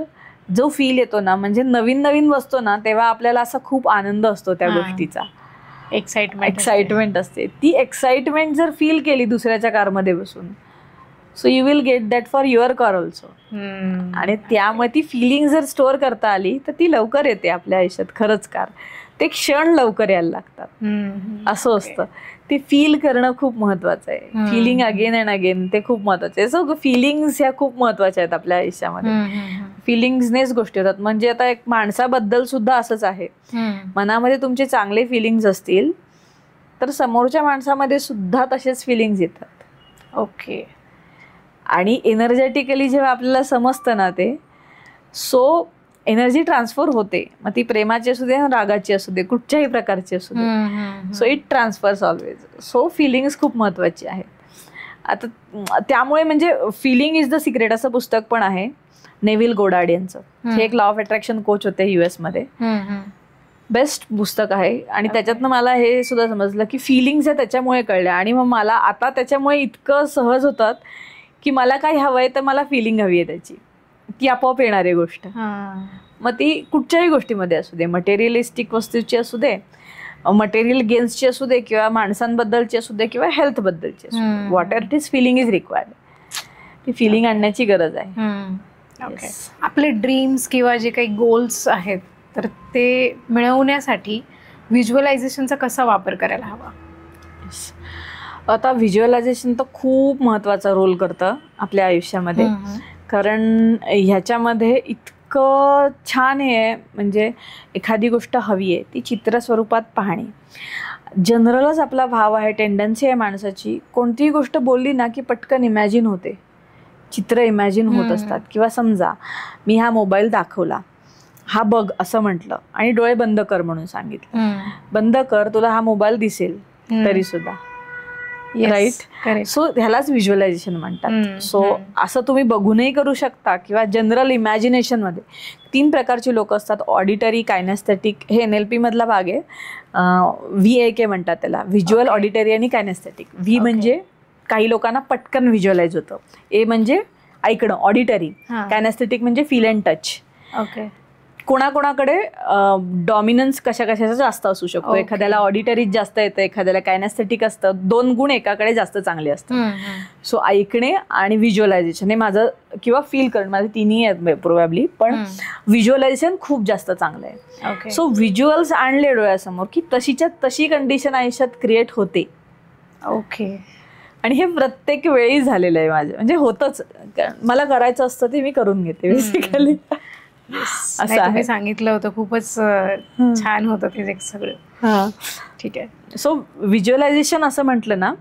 जो फील येतो ना, म्हणजे नवीन नवीन बसतो ना, तेव्हा आपल्याला असा खूप आनंद असतो त्या गोष्टीचा, एक्साइटमेंट असते. ती एक्साइटमेंट जर फील केली दुसऱ्याच्या कारमध्ये बसून, so you will get that for your car also. आणि त्यामुळे ती फिलिंग जर स्टोअर करता आली तर ती लवकर येते आपल्या आयुष्यात. खरंच कार ते क्षण लवकर यायला लागतात, असं असतं. ते फील करणं खूप महत्वाचं आहे. फिलिंग अगेन अँड अगेन ते खूप महत्वाचं आहे. सो फिलिंग्स ह्या खूप महत्वाच्या आहेत आपल्या आयुष्यामध्ये. फिलिंग्सनेच गोष्टी होतात. म्हणजे आता एक माणसाबद्दल सुद्धा असंच आहे. मनामध्ये तुमचे चांगले फिलिंग्स असतील तर समोरच्या माणसामध्ये सुद्धा तसेच फिलिंग्स येतात. ओके. आणि एनर्जेटिकली जेव्हा आपल्याला समजतं ना ते, सो एनर्जी ट्रान्सफर होते. मग ती प्रेमाची असू दे, रागाची असू दे, कुठच्याही प्रकारची असू दे, so it transfers always. So feelings खूप महत्वाची आहेत. आता त्यामुळे म्हणजे फिलिंग इज द सिक्रेट असं पुस्तक पण आहे नेव्हिल गोडार्ड यांचं. हे एक लॉ ऑफ अट्रॅक्शन कोच होते US मध्ये. बेस्ट पुस्तक आहे. आणि त्याच्यातनं मला हे सुद्धा समजलं की फिलिंग्स आहे त्याच्यामुळे कळल्या. आणि मग मला आता त्याच्यामुळे इतकं सहज होतात की मला काही हवंय तर मला फिलिंग हवी आहे त्याची, ती आपोआप येणारी गोष्ट. मग ती कुठच्याही गोष्टीमध्ये असू दे, मटेरियलिस्टिक वस्तूची असू दे, मटेरियल गेन्सची असू दे, किंवा माणसांबद्दलची असू दे, किंवा हेल्थ बद्दलची असू दे, whatever it is, feeling is required. ती फिलिंग आणण्याची गरज आहे. आपले ड्रीम्स किंवा जे काही गोल्स आहेत तर ते मिळवण्यासाठी व्हिज्युअलायझेशनचा कसा वापर करायला हवा? आता व्हिज्युअलायझेशन तर खूप महत्त्वाचा रोल करतं आपल्या आयुष्यामध्ये. कारण ह्याच्यामध्ये इतकं छान आहे. म्हणजे एखादी गोष्ट हवी आहे ती चित्र स्वरूपात पाहणे. जनरलच आपला भाव आहे, टेंडन्सी आहे माणसाची. कोणतीही गोष्ट बोलली ना की पटकन इमॅजिन होते, चित्र इमॅजिन होत असतात. किंवा समजा मी हा मोबाईल दाखवला, हा बघ असं म्हटलं आणि डोळे बंद कर म्हणून सांगितलं, बंद कर, तुला हा मोबाईल दिसेल तरी सुद्धा राईट. सो ह्यालाच व्हिज्युअलायझेशन म्हणतात. सो असं तुम्ही बघूनही करू शकता किंवा जनरल इमॅजिनेशन मध्ये 3 प्रकारची लोक असतात. ऑडिटरी, कायनेस्थेटिक, हे NLP मधला भाग आहे. VAK म्हणतात त्याला, व्हिज्युअल, ऑडिटरी आणि कायनेस्थेटिक. व्ही म्हणजे काही लोकांना पटकन व्हिज्युअलाइज होतं. ए म्हणजे ऐकणं, ऑडिटरी. कायनेस्थेटिक म्हणजे फील अँड टच. ओके. कोणाकोणाकडे डॉमिनन्स कशाचा जास्त असू शकतो. एखाद्याला ऑडिटरीच जास्त येतं, एखाद्याला कायनेस्थेटिक असतं. 2 गुण एकाकडे जास्त चांगले असतात. सो ऐकणे आणि व्हिज्युअलायझेशन हे माझं, किंवा फील करणं, माझे तिन्ही आहेत प्रोबॅबली, पण व्हिज्युअलायझेशन खूप जास्त चांगलं आहे. सो व्हिज्युअल्स आणले डोळ्यासमोर की तशीच्या तशी कंडिशन आयुष्यात क्रिएट होते. ओके. आणि हे प्रत्येक वेळी झालेलं आहे माझं, म्हणजे होतच. मला करायचं असतं ते मी करून घेते बेसिकली. असं तुम्ही सांगितलं होतं, खूपच छान होतं ते सगळं. ठीक आहे. सो व्हिज्युअलायझेशन असं म्हटलं ना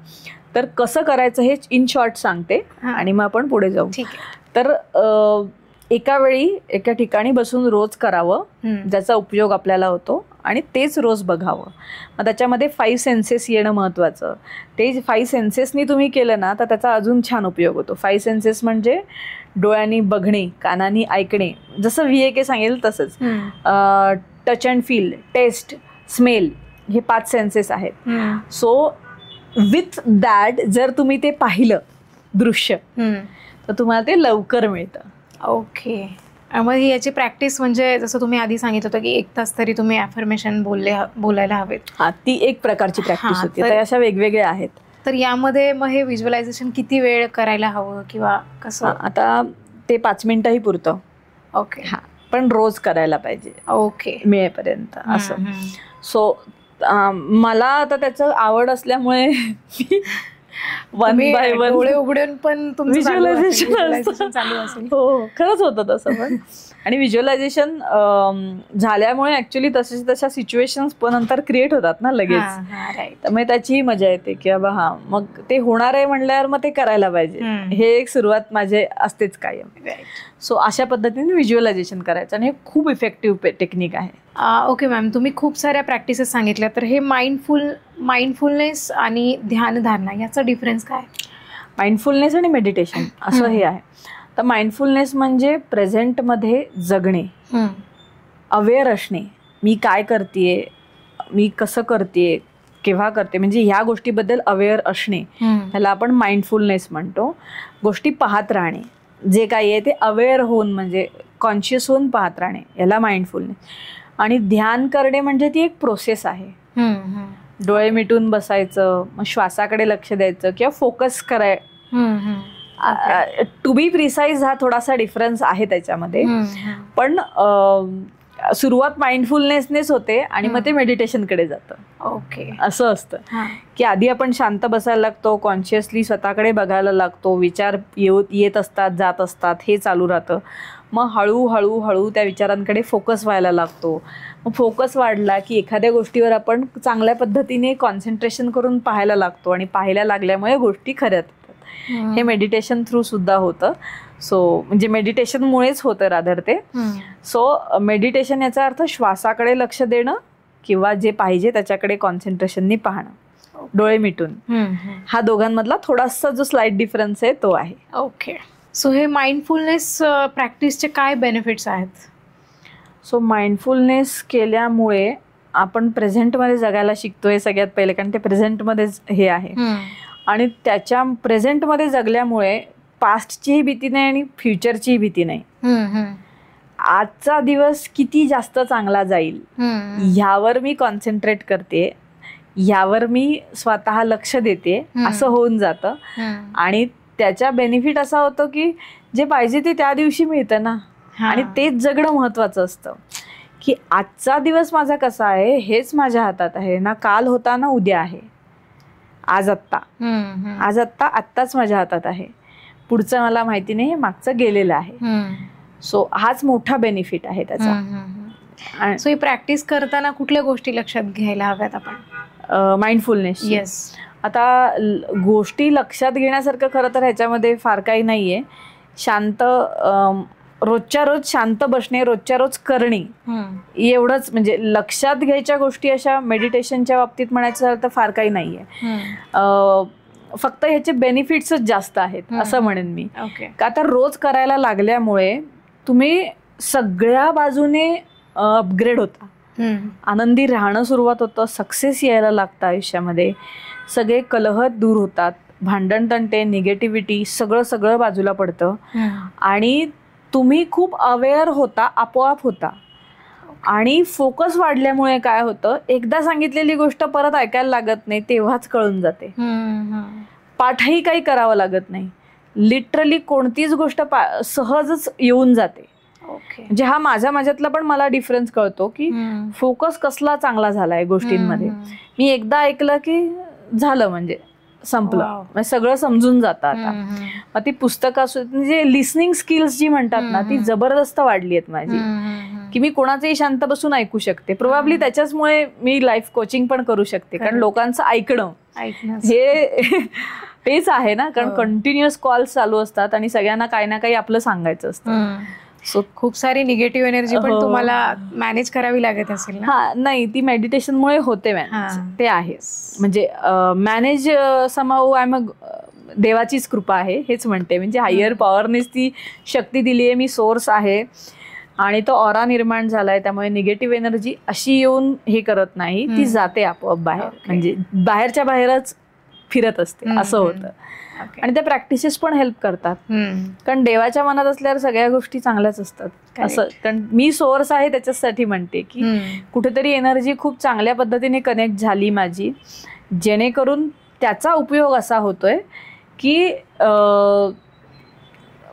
तर कसं करायचं हे इन शॉर्ट सांगते आणि मग आपण पुढे जाऊ. ठीक आहे. तर एका वेळी एका ठिकाणी बसून रोज करावं, ज्याचा उपयोग आपल्याला होतो, आणि तेच रोज बघावं. मग त्याच्यामध्ये 5 सेन्सेस येणं महत्त्वाचं. ते 5 सेन्सेसनी तुम्ही केलं ना तर त्याचा अजून छान उपयोग होतो. 5 सेन्सेस म्हणजे डोळ्यांनी बघणे, कानांनी ऐकणे, जसं VAK सांगेल तसंच. Touch and feel, taste, smell, हे 5 सेन्सेस आहेत. सो विथ दॅट जर तुम्ही ते पाहिलं दृश्य तर तुम्हाला ते लवकर मिळतं. ओके. मग याची प्रॅक्टिस म्हणजे जसं तुम्ही आधी सांगितलं होतं की 1 तास तरी तुम्ही ॲफर्मेशन बोलायला हवेत. ती एक प्रकारची प्रॅक्टिस होती. तर अशा वेगवेगळ्या आहेत. तर यामध्ये मग हे व्हिज्युअलायझेशन किती वेळ करायला हवं किंवा कसं? आता ते 5 मिनिटंही पुरतं. ओके. पण रोज करायला पाहिजे. ओके. मिळेपर्यंत असं. सो मला आता त्याचं आवड असल्यामुळे वन बाय वन डोळे उघडून पण व्हिज्युअलायझेशन चालू असेल. हो, खरंच होतं तसं पण. आणि व्हिज्युअलायझेशन झाल्यामुळे ऍक्च्युली तशा सिच्युएशन्स पण नंतर क्रिएट होतात ना लगेच. त्यामुळे त्याचीही मजा येते की बाबा मग ते होणार आहे म्हणल्यावर मग ते करायला पाहिजे. हे एक सुरुवात माझे असतेच कायम. सो अशा पद्धतीने व्हिज्युअलायझेशन करायचं आणि हे खूप इफेक्टिव्ह टेक्निक आहे. ओके मॅम, तुम्ही खूप साऱ्या प्रॅक्टिसेस सांगितल्या. तर हे माइंडफुलनेस आणि ध्यानधारणा याचा डिफरन्स काय? माइंडफुलनेस आणि मेडिटेशन असं हे आहे. तर माइंडफुलनेस म्हणजे प्रेझेंटमध्ये जगणे, अवेअर असणे. मी काय करतेय, मी कसं करतेय, केव्हा करते, म्हणजे ह्या गोष्टीबद्दल अवेअर असणे, ह्याला आपण माइंडफुलनेस म्हणतो. गोष्टी पाहत राहणे, जे काही आहे ते अवेअर होऊन म्हणजे कॉन्शियस होऊन पाहत राहणे, याला माइंडफुलनेस. आणि ध्यान करणे म्हणजे ती एक प्रोसेस आहे. डोळे मिटून बसायचं, मग श्वासाकडे लक्ष द्यायचं किंवा फोकस कराय. टू बी प्रिसाइज हा थोडासा डिफरन्स आहे त्याच्यामध्ये. पण सुरुवात माइंडफुलनेसनेच होते आणि मग ते मेडिटेशनकडे जातं. ओके. असं असतं की आधी आपण शांत बसायला लागतो, कॉन्शियसली स्वतःकडे बघायला लागतो, विचार येत असतात, जात असतात, हे चालू राहतं. मग हळूहळू त्या विचारांकडे फोकस व्हायला लागतो. मग फोकस वाढला की एखाद्या गोष्टीवर आपण चांगल्या पद्धतीने कॉन्सन्ट्रेशन करून पाहायला लागतो आणि पाहायला लागल्यामुळे गोष्टी खऱ्यात येतात. हे मेडिटेशन थ्रू सुद्धा होतं. सो म्हणजे मेडिटेशनमुळेच होतं रादर ते. सो मेडिटेशन याचा अर्थ श्वासाकडे लक्ष देणं किंवा जे पाहिजे त्याच्याकडे कॉन्सन्ट्रेशननी पाहणं, डोळे मिटून. हा दोघांमधला थोडासा जो स्लाइट डिफरन्स आहे तो आहे. ओके. सो हे माइंडफुलनेस प्रॅक्टिसचे काय बेनिफिट्स आहेत? सो माइंडफुलनेस केल्यामुळे आपण प्रेझेंटमध्ये जगायला शिकतोय सगळ्यात पहिले, कारण ते प्रेझेंटमध्येच हे आहे. आणि त्याच्या प्रेझेंटमध्ये जगल्यामुळे पास्टचीही भीती नाही आणि फ्युचरचीही भीती नाही. आजचा दिवस किती जास्त चांगला जाईल ह्यावर मी कॉन्सन्ट्रेट करते, ह्यावर मी स्वतः लक्ष देते, असं होऊन जातं. आणि त्याचा बेनिफिट असा होतो की जे पाहिजे ते त्या दिवशी मिळतं ना. आणि तेच जगणं महत्वाचं असतं की आजचा दिवस माझा कसा आहे हेच माझ्या हातात आहे ना. काल होता ना उद्या आहे, आज आत्ता आत्ताच माझ्या हातात आहे. पुढचं मला माहिती नाही, हे मागचं गेलेलं आहे. सो हाच मोठा बेनिफिट आहे त्याचा. सो ही प्रॅक्टिस करताना कुठल्या गोष्टी लक्षात घ्यायला हव्यात आपण? माइंडफुलनेस. येस. आता गोष्टी लक्षात घेण्यासारखं खरं तर ह्याच्यामध्ये फार काही नाहीये. शांत रोजच्या रोज शांत बसणे, रोजच्या रोज करणे, एवढंच. म्हणजे लक्षात घ्यायच्या गोष्टी अशा मेडिटेशनच्या बाबतीत म्हणायचं तर फार काही नाहीये. फक्त ह्याचे बेनिफिट्सच जास्त आहेत असं म्हणेन मी. ओके. का आता रोज करायला लागल्यामुळे तुम्ही सगळ्या बाजूने अपग्रेड होता, आनंदी राहणं सुरुवात होतं, सक्सेस यायला लागतं आयुष्यामध्ये, सगळे कलह दूर होतात, भांडण तंटे निगेटिव्हिटी सगळं बाजूला पडतं आणि तुम्ही खूप अवेअर होता, आपोआप होता. आणि फोकस वाढल्यामुळे काय होतं, एकदा सांगितलेली गोष्ट परत ऐकायला लागत नाही, तेव्हाच कळून जाते. पाठही काही करावं लागत नाही, लिटरली कोणतीच गोष्ट सहजच येऊन जाते. म्हणजे हा माझ्यातला पण मला डिफरन्स कळतो की फोकस कसला चांगला झालाय गोष्टींमध्ये. मी एकदा ऐकलं की झालं, म्हणजे संपलं, म्हणजे सगळं समजून जातं. आता मग ती पुस्तकं म्हणजे लिसनिंग स्किल्स जी म्हणतात ना, ती जबरदस्त वाढली आहेत माझी, की मी कोणाचंही शांत बसून ऐकू शकते. प्रोबॅबली त्याच्याचमुळे मी लाईफ कोचिंग पण करू शकते, कारण लोकांचं ऐकणं हेच आहे ना, कारण कंटिन्युअस कॉल्स चालू असतात आणि सगळ्यांना काही ना काही आपलं सांगायचं असतं. सो खूप सारी निगेटिव्ह एनर्जी पण तुम्हाला मॅनेज करावी लागत असेल ना? हा, नाही, ती मेडिटेशनमुळे होते मॅनेज, ते आहे. म्हणजे मॅनेज समाऊ आय मग देवाचीच कृपा आहे हेच म्हणते. म्हणजे हायर पॉवरनेच ती शक्ती दिली आहे, मी सोर्स आहे आणि तो ऑरा निर्माण झालाय, त्यामुळे निगेटिव्ह एनर्जी अशी येऊन हे करत नाही, ती जाते आपोआप बाहेर. म्हणजे बाहेरच्या बाहेरच फिरत असते असं होतं. आणि त्या प्रॅक्टिसेस पण हेल्प करतात, कारण देवाच्या मनात असल्यावर सगळ्या गोष्टी चांगल्याच असतात असं. कारण मी सोर्स आहे त्याच्यासाठी म्हणते की कुठेतरी एनर्जी खूप चांगल्या पद्धतीने कनेक्ट झाली माझी, जेणेकरून त्याचा उपयोग असा होतोय की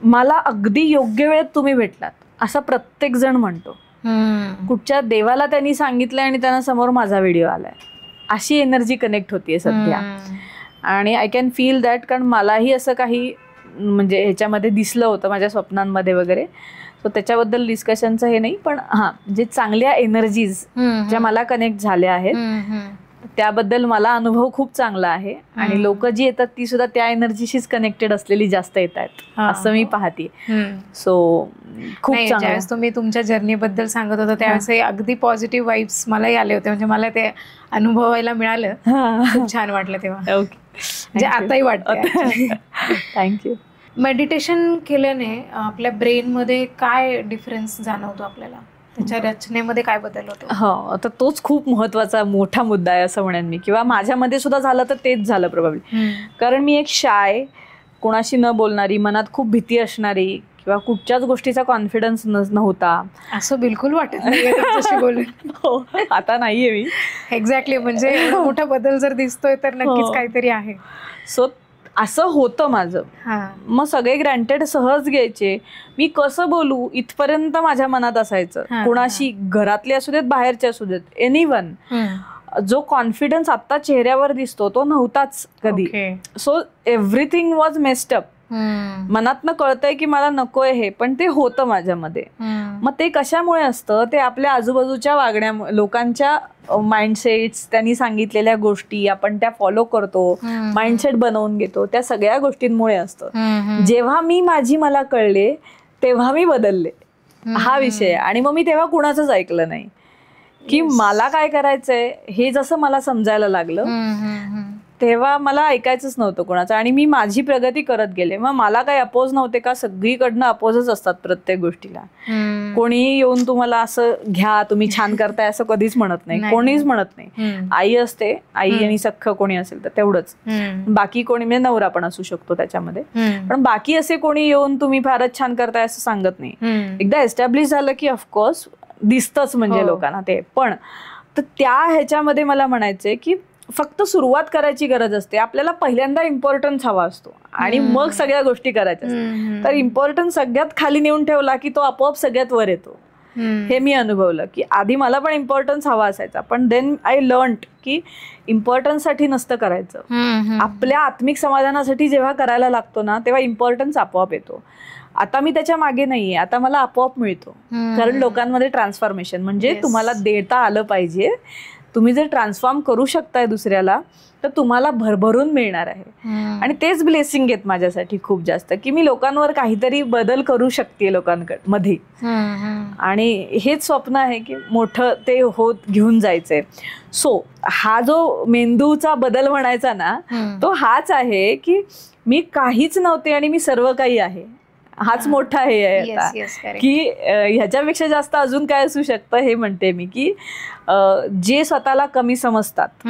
मला अगदी योग्य वेळेत तुम्ही भेटलात असं प्रत्येक जण म्हणतो. कुठच्या देवाला त्यांनी सांगितलंय आणि त्यांना समोर माझा व्हिडिओ आलाय, अशी एनर्जी कनेक्ट होतीये सध्या. आणि आय कॅन फील दॅट, कारण मलाही असं काही म्हणजे ह्याच्यामध्ये दिसलं होतं माझ्या स्वप्नांमध्ये वगैरे. सो त्याच्याबद्दल डिस्कशनचं हे नाही, पण हां, जे चांगल्या एनर्जीज ज्या मला कनेक्ट झाल्या आहेत त्याबद्दल मला अनुभव खूप चांगला आहे. आणि लोक जी येतात ती सुद्धा त्या एनर्जीशीच कनेक्टेड असलेली जास्त येत आहेत असं मी पाहते. सो खूप चांगलं. तुम्ही तुमच्या जर्नी बद्दल सांगत होता त्यावेळेस अगदी पॉझिटिव्ह वाईब्स मलाही आले होते, म्हणजे मला ते अनुभवायला मिळालं, खूप छान वाटलं तेव्हा. ओके, म्हणजे आताही वाटतं. थँक्यू. मेडिटेशन केल्याने आपल्या ब्रेनमध्ये काय डिफरन्स जाणवतो आपल्याला, त्याच्या रचनेमध्ये काय बदल होतो? हो, तर तोच खूप महत्वाचा मोठा मुद्दा आहे असं म्हणेन मी, किंवा माझ्यामध्ये सुद्धा झालं तर तेच झालं प्रोबॅबली. कारण मी एक शाय, कोणाशी न बोलणारी, मनात खूप भीती असणारी, किंवा कुठच्याच गोष्टीचा कॉन्फिडन्स नव्हता. असं बिलकुल वाटत नाही बोलून. हो, आता नाहीये मी. एक्झॅक्टली, म्हणजे मोठा बदल जर दिसतोय तर नक्कीच काहीतरी आहे. सो असं होतं माझं. मग सगळे ग्रँटेड सहज घ्यायचे, मी कसं बोलू इथपर्यंत माझ्या मनात असायचं. कोणाशी, घरातले असू देत बाहेरचे असू देत, एनीवन. जो कॉन्फिडन्स आता चेहऱ्यावर दिसतो तो नव्हताच कधी. So everything was messed up. मनातनं कळतंय की मला नकोय हे, पण ते होतं माझ्यामध्ये. मग ते कशामुळे असतं, ते आपल्या आजूबाजूच्या वागण्यामुळे, लोकांच्या माइंडसेट्स, त्यांनी सांगितलेल्या गोष्टी आपण त्या फॉलो करतो, माइंडसेट बनवून घेतो, त्या सगळ्या गोष्टींमुळे असतं. जेव्हा मी मला कळले तेव्हा मी बदलले, हा विषय. आणि मग मी तेव्हा कुणाचंच ऐकलं नाही की मला काय करायचंय हे. जसं मला समजायला लागलं तेव्हा मला ऐकायचंच नव्हतं कोणाचं, आणि मी माझी प्रगती करत गेले. मग मला काही अपोज नव्हते का, सगळीकडनं अपोजच असतात प्रत्येक गोष्टीला. कोणीही येऊन तुम्हाला असं घ्या, तुम्ही छान करताय असं कधीच म्हणत नाही, कोणीच म्हणत नाही. आई असते, आई आणि सख्ख कोणी असेल तर तेवढंच. बाकी कोणी, म्हणजे नवरा पण असू शकतो त्याच्यामध्ये, पण बाकी असे कोणी येऊन तुम्ही फारच छान करताय असं सांगत नाही. एकदा एस्टॅब्लिश झालं की ऑफकोर्स दिसतंच म्हणजे लोकांना ते. पण तर त्या ह्याच्यामध्ये मला म्हणायचंय की फक्त सुरुवात करायची गरज असते. आपल्याला पहिल्यांदा इम्पॉर्टन्स हवा असतो आणि मग सगळ्या गोष्टी करायच्या असतात. तर इम्पॉर्टन्स सगळ्यात खाली नेऊन ठेवला की तो आपोआप सगळ्यात वर येतो. हे मी अनुभवलं की आधी मला पण इम्पॉर्टन्स हवा असायचा, पण देन आय लर्न्ड की इम्पॉर्टन्ससाठी नसतं करायचं. आपल्या आत्मिक समाधानासाठी जेव्हा करायला लागतो ना, तेव्हा इम्पॉर्टन्स आपोआप येतो. आता मी त्याच्या मागे नाहीये, आता मला आपोआप मिळतो. कारण लोकांमध्ये ट्रान्सफॉर्मेशन, म्हणजे तुम्हाला देता आलं पाहिजे तुम्ही जर ट्रान्सफॉर्म करू शकताय दुसऱ्याला तर तुम्हाला भरभरून मिळणार आहे. आणि तेच ब्लेसिंग आहेत माझ्यासाठी खूप जास्त, की मी लोकांवर काहीतरी बदल करू शकते लोकांमध्ये. आणि हेच स्वप्न आहे की मोठं ते होत घेऊन जायचंय. सो हा जो मेंदूचा बदल म्हणायचा ना, तो हाच आहे की मी काहीच नव्हते आणि मी सर्व काही आहे. हाच मोठा हे आहे आता, की ह्याच्यापेक्षा जास्त अजून काय असू शकतं हे म्हणते मी. की जे स्वतःला कमी समजतात,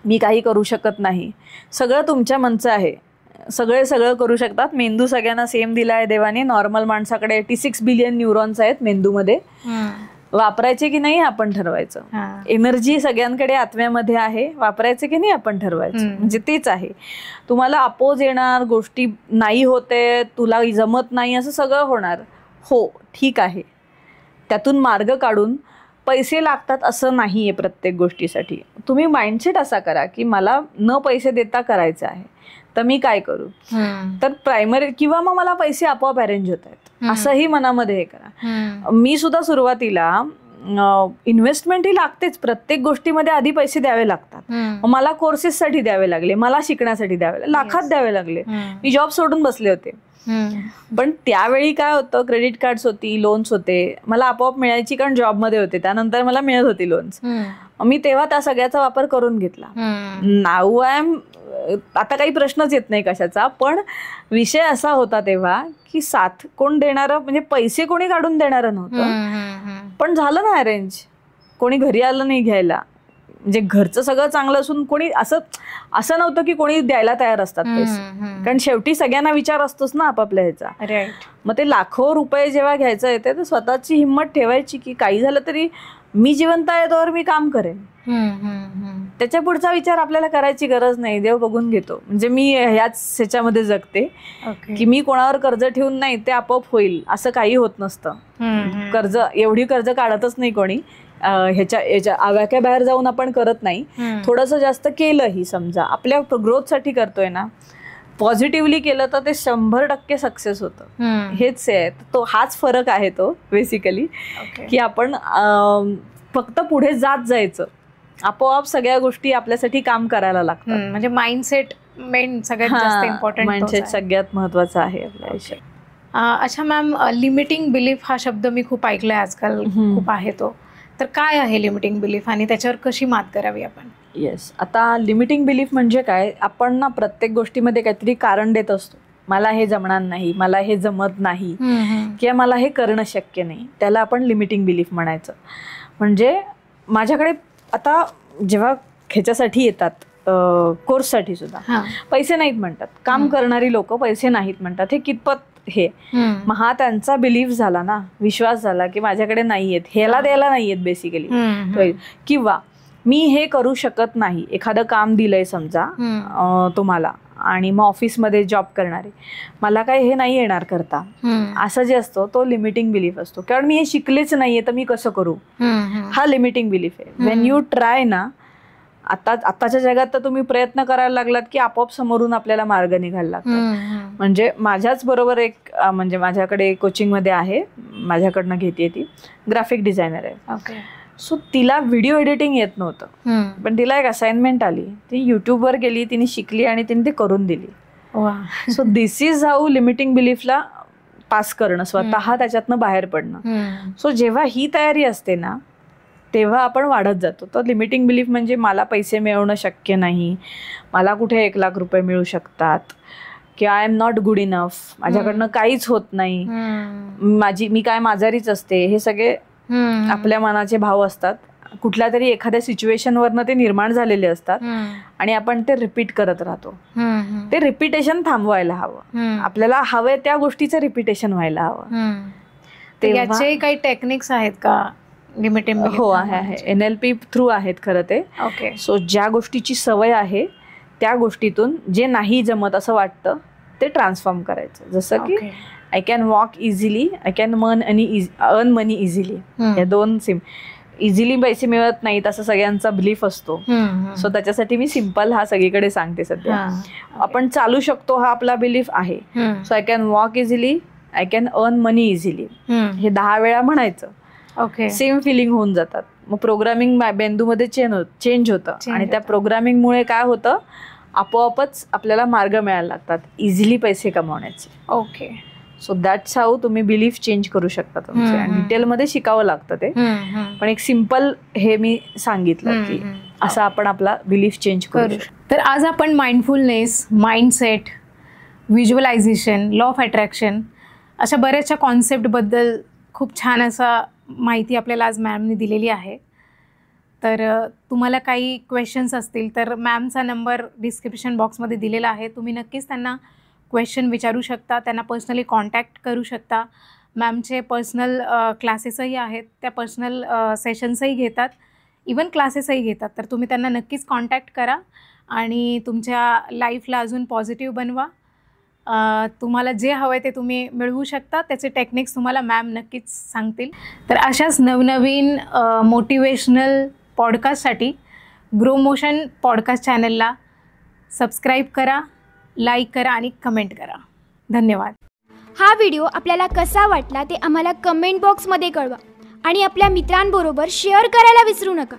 मी काही करू शकत नाही, सगळं तुमच्या मनचं आहे, सगळं करू शकतात. मेंदू सगळ्यांना सेम दिला आहे देवाने. नॉर्मल माणसाकडे 86 बिलियन न्यूरॉन्स आहेत मेंदूमध्ये. वापरायचे की नाही आपण ठरवायचं. एनर्जी सगळ्यांकडे आत्म्यामध्ये आहे, वापरायचे की नाही आपण ठरवायचं. म्हणजे तेच आहे. तुम्हाला अपोज येणार, गोष्टी नाही होते, तुला जमत नाही, असं सगळं होणार. हो ठीक आहे, त्यातून मार्ग काढून पैसे लागतात असं नाही आहे प्रत्येक गोष्टीसाठी. तुम्ही माइंडसेट असा करा की मला न पैसे देता करायचं आहे, तर मी काय करू. तर प्रायमरी किंवा मग मला पैसे आपोआप अरेंज होत आहेत असंही मनामध्ये हे करा. मी सुद्धा सुरुवातीला इन्व्हेस्टमेंट ही लागतेच, प्रत्येक गोष्टीमध्ये आधी पैसे द्यावे लागतात. मला कोर्सेससाठी द्यावे लागले, मला शिकण्यासाठी द्यावे लागले, लाखात द्यावे लागले. मी जॉब सोडून बसले होते. पण त्यावेळी काय होतं, क्रेडिट कार्ड्स होती, लोन्स होते, मला आपोआप मिळायची कारण जॉबमध्ये होते, त्यानंतर मला मिळत होती लोन्स. मी तेव्हा त्या सगळ्याचा वापर करून घेतला. नाऊ आय एम, आता काही प्रश्नच येत नाही कशाचा. पण विषय असा होता तेव्हा की साथ कोण देणारं, म्हणजे पैसे कोणी काढून देणारं नव्हतं. पण झालं ना अरेंज, कोणी घरी आलं नाही घ्यायला. म्हणजे घरचं सगळं चांगलं असून कोणी असं नव्हतं की कोणी द्यायला तयार असतात पैसे, कारण शेवटी सगळ्यांना विचार असतोच ना आपापल्या ह्याचा. मग ते लाखो रुपये जेव्हा घ्यायचं येते तर स्वतःची हिंमत ठेवायची की काही झालं तरी मी जिवंत आहे तोवर मी काम करेन. त्याच्या पुढचा विचार आपल्याला करायची गरज नाही, देव बघून घेतो. म्हणजे मी ह्याच ह्याच्यामध्ये जगते की मी कोणावर कर्ज ठेवून नाही, ते आपोआप होईल असं काही होत नसतं. एवढी कर्ज काढतच नाही कोणी. ह्याच्या आव्याक्या बाहेर जाऊन आपण करत नाही. थोडंसं जास्त केलंही, समजा आपल्या ग्रोथसाठी करतोय ना, पॉझिटिव्हली केलं तर ते 100% सक्सेस होतं. हेच आहे, तो हाच फरक आहे तो बेसिकली, की आपण फक्त पुढे जात जायचं, आपोआप सगळ्या गोष्टी आपल्यासाठी काम करायला लागतात. म्हणजे माइंडसेट मेन सगळ्यात जास्त इम्पॉर्टंट, माइंडसेट सगळ्यात महत्वाचा आहे आपल्या आयुष्यात. अच्छा मॅम, लिमिटिंग बिलीफ हा शब्द मी खूप ऐकलाय आजकाल, खूप आहे तो. तर काय आहे लिमिटिंग बिलीफ आणि त्याच्यावर कशी मात करावी आपण? येस, आता लिमिटिंग बिलीफ म्हणजे काय, आपण ना प्रत्येक गोष्टीमध्ये काहीतरी कारण देत असतो. मला हे जमणार नाही, मला हे जमत नाही, किंवा मला हे करणं शक्य नाही, त्याला आपण लिमिटिंग बिलीफ म्हणायचं. म्हणजे माझ्याकडे आता जेव्हा ह्याच्यासाठी येतात कोर्ससाठी सुद्धा पैसे नाहीत म्हणतात, काम करणारी लोक पैसे नाहीत म्हणतात. हे कितपत हे, मग हा त्यांचा बिलीफ झाला ना, विश्वास झाला की माझ्याकडे नाहीयेत, ह्याला द्यायला नाहीयेत बेसिकली. किंवा मी हे करू शकत नाही, एखादं काम दिलंय समजा तुम्हाला आणि मग ऑफिसमध्ये जॉब करणारे, मला काय हे नाही येणार करता, असं जे असतो तो लिमिटिंग बिलीफ असतो. कारण मी हे शिकलेच नाहीये तर मी कसं करू, हा लिमिटिंग बिलीफ आहे. वेन यू ट्राय ना, आताच्या जगात तर तुम्ही प्रयत्न करायला लागलात की आपोआप समोरून आपल्याला मार्ग निघायला लागतात. म्हणजे माझ्याच बरोबर एक, म्हणजे माझ्याकडे कोचिंगमध्ये आहे, माझ्याकडनं घेते, ती ग्राफिक डिझायनर आहे. सो तिला व्हिडिओ एडिटिंग येत नव्हतं, पण तिला एक असाइनमेंट आली, ती युट्यूबवर गेली, तिने शिकली आणि तिने ते करून दिली. So this is how limiting बिलीफला पास करणं, स्वतः त्याच्यातनं बाहेर पडणं. सो जेव्हा ही तयारी असते ना, तेव्हा आपण वाढत जातो. तर लिमिटिंग बिलीफ म्हणजे मला पैसे मिळवणं शक्य नाही, मला कुठे 1 लाख रुपये मिळू शकतात, किंवा I am not good enough, माझ्याकडनं काहीच होत नाही, मी काय माजारीच असते, हे सगळे आपल्या मनाचे भाव असतात. कुठल्या तरी एखाद्या सिच्युएशनवरनं ते निर्माण झालेले असतात आणि आपण ते रिपीट करत राहतो. ते रिपिटेशन थांबवायला हवं, आपल्याला हवंय त्या गोष्टीचं रिपिटेशन व्हायला हवं. त्याचे काही टेक्निक्स आहेत का लिमिटिंग? हो आहे, NLP थ्रू आहेत खरं ते. सो ज्या गोष्टीची सवय आहे त्या गोष्टीतून जे नाही जमत असं वाटतं ते ट्रान्सफॉर्म करायचं. जसं की I can walk easily, I can earn money easily. हे दोन इझिली पैसे मिळत नाहीत असं सगळ्यांचा बिलीफ असतो. सो त्याच्यासाठी मी सिम्पल हा सगळीकडे सांगते सध्या. आपण चालू शकतो हा आपला बिलीफ आहे. So I can walk easily, I can earn money easily, हे 10 वेळा म्हणायचं. ओके. सेम फिलिंग होऊन जातात. मग प्रोग्रामिंग बेंदूमध्ये चेंज होतं आणि त्या प्रोग्रामिंगमुळे काय होतं, आपोआपच आपल्याला मार्ग मिळायला लागतात इझिली पैसे कमावण्याचे. ओके. सो दॅट्स हाऊ तुम्ही बिलीफ चेंज करू शकता तुमचे. आणि डिटेलमध्ये शिकावं लागतं ते, पण एक सिम्पल हे मी सांगितलं की असं आपण आपला बिलीफ चेंज करू शकतो. तर आज आपण mindfulness, mindset, visualisation, law of attraction अशा बऱ्याचशा कॉन्सेप्टबद्दल खूप छान असा माहिती आपल्याला आज मॅमने दिलेली आहे. तर तुम्हाला काही क्वेश्चन्स असतील तर मॅमचा नंबर डिस्क्रिप्शन बॉक्समध्ये दिलेला आहे. तुम्ही नक्कीच त्यांना क्वेश्चन विचारू शकता, त्यांना पर्सनली कॉन्टॅक्ट करू शकता. मॅमचे पर्सनल क्लासेसही आहेत, त्या पर्सनल सेशन्सही घेतात, इवन क्लासेसही घेतात. तर तुम्ही त्यांना नक्कीच कॉन्टॅक्ट करा आणि तुमच्या लाईफला अजून पॉझिटिव्ह बनवा. तुम्हाला जे हवं आहे ते तुम्ही मिळवू शकता. त्याचे टेक्निक्स तुम्हाला मॅम नक्कीच सांगतील. तर अशाच नवनवीन मोटिवेशनल पॉडकास्टसाठी ग्रो मोशन पॉडकास्ट चॅनलला सबस्क्राईब करा, लाईक करा आणि कमेंट करा. धन्यवाद. हा व्हिडिओ आपल्याला कसा वाटला ते आम्हाला कमेंट बॉक्समध्ये कळवा आणि आपल्या मित्रांबरोबर शेअर करायला विसरू नका.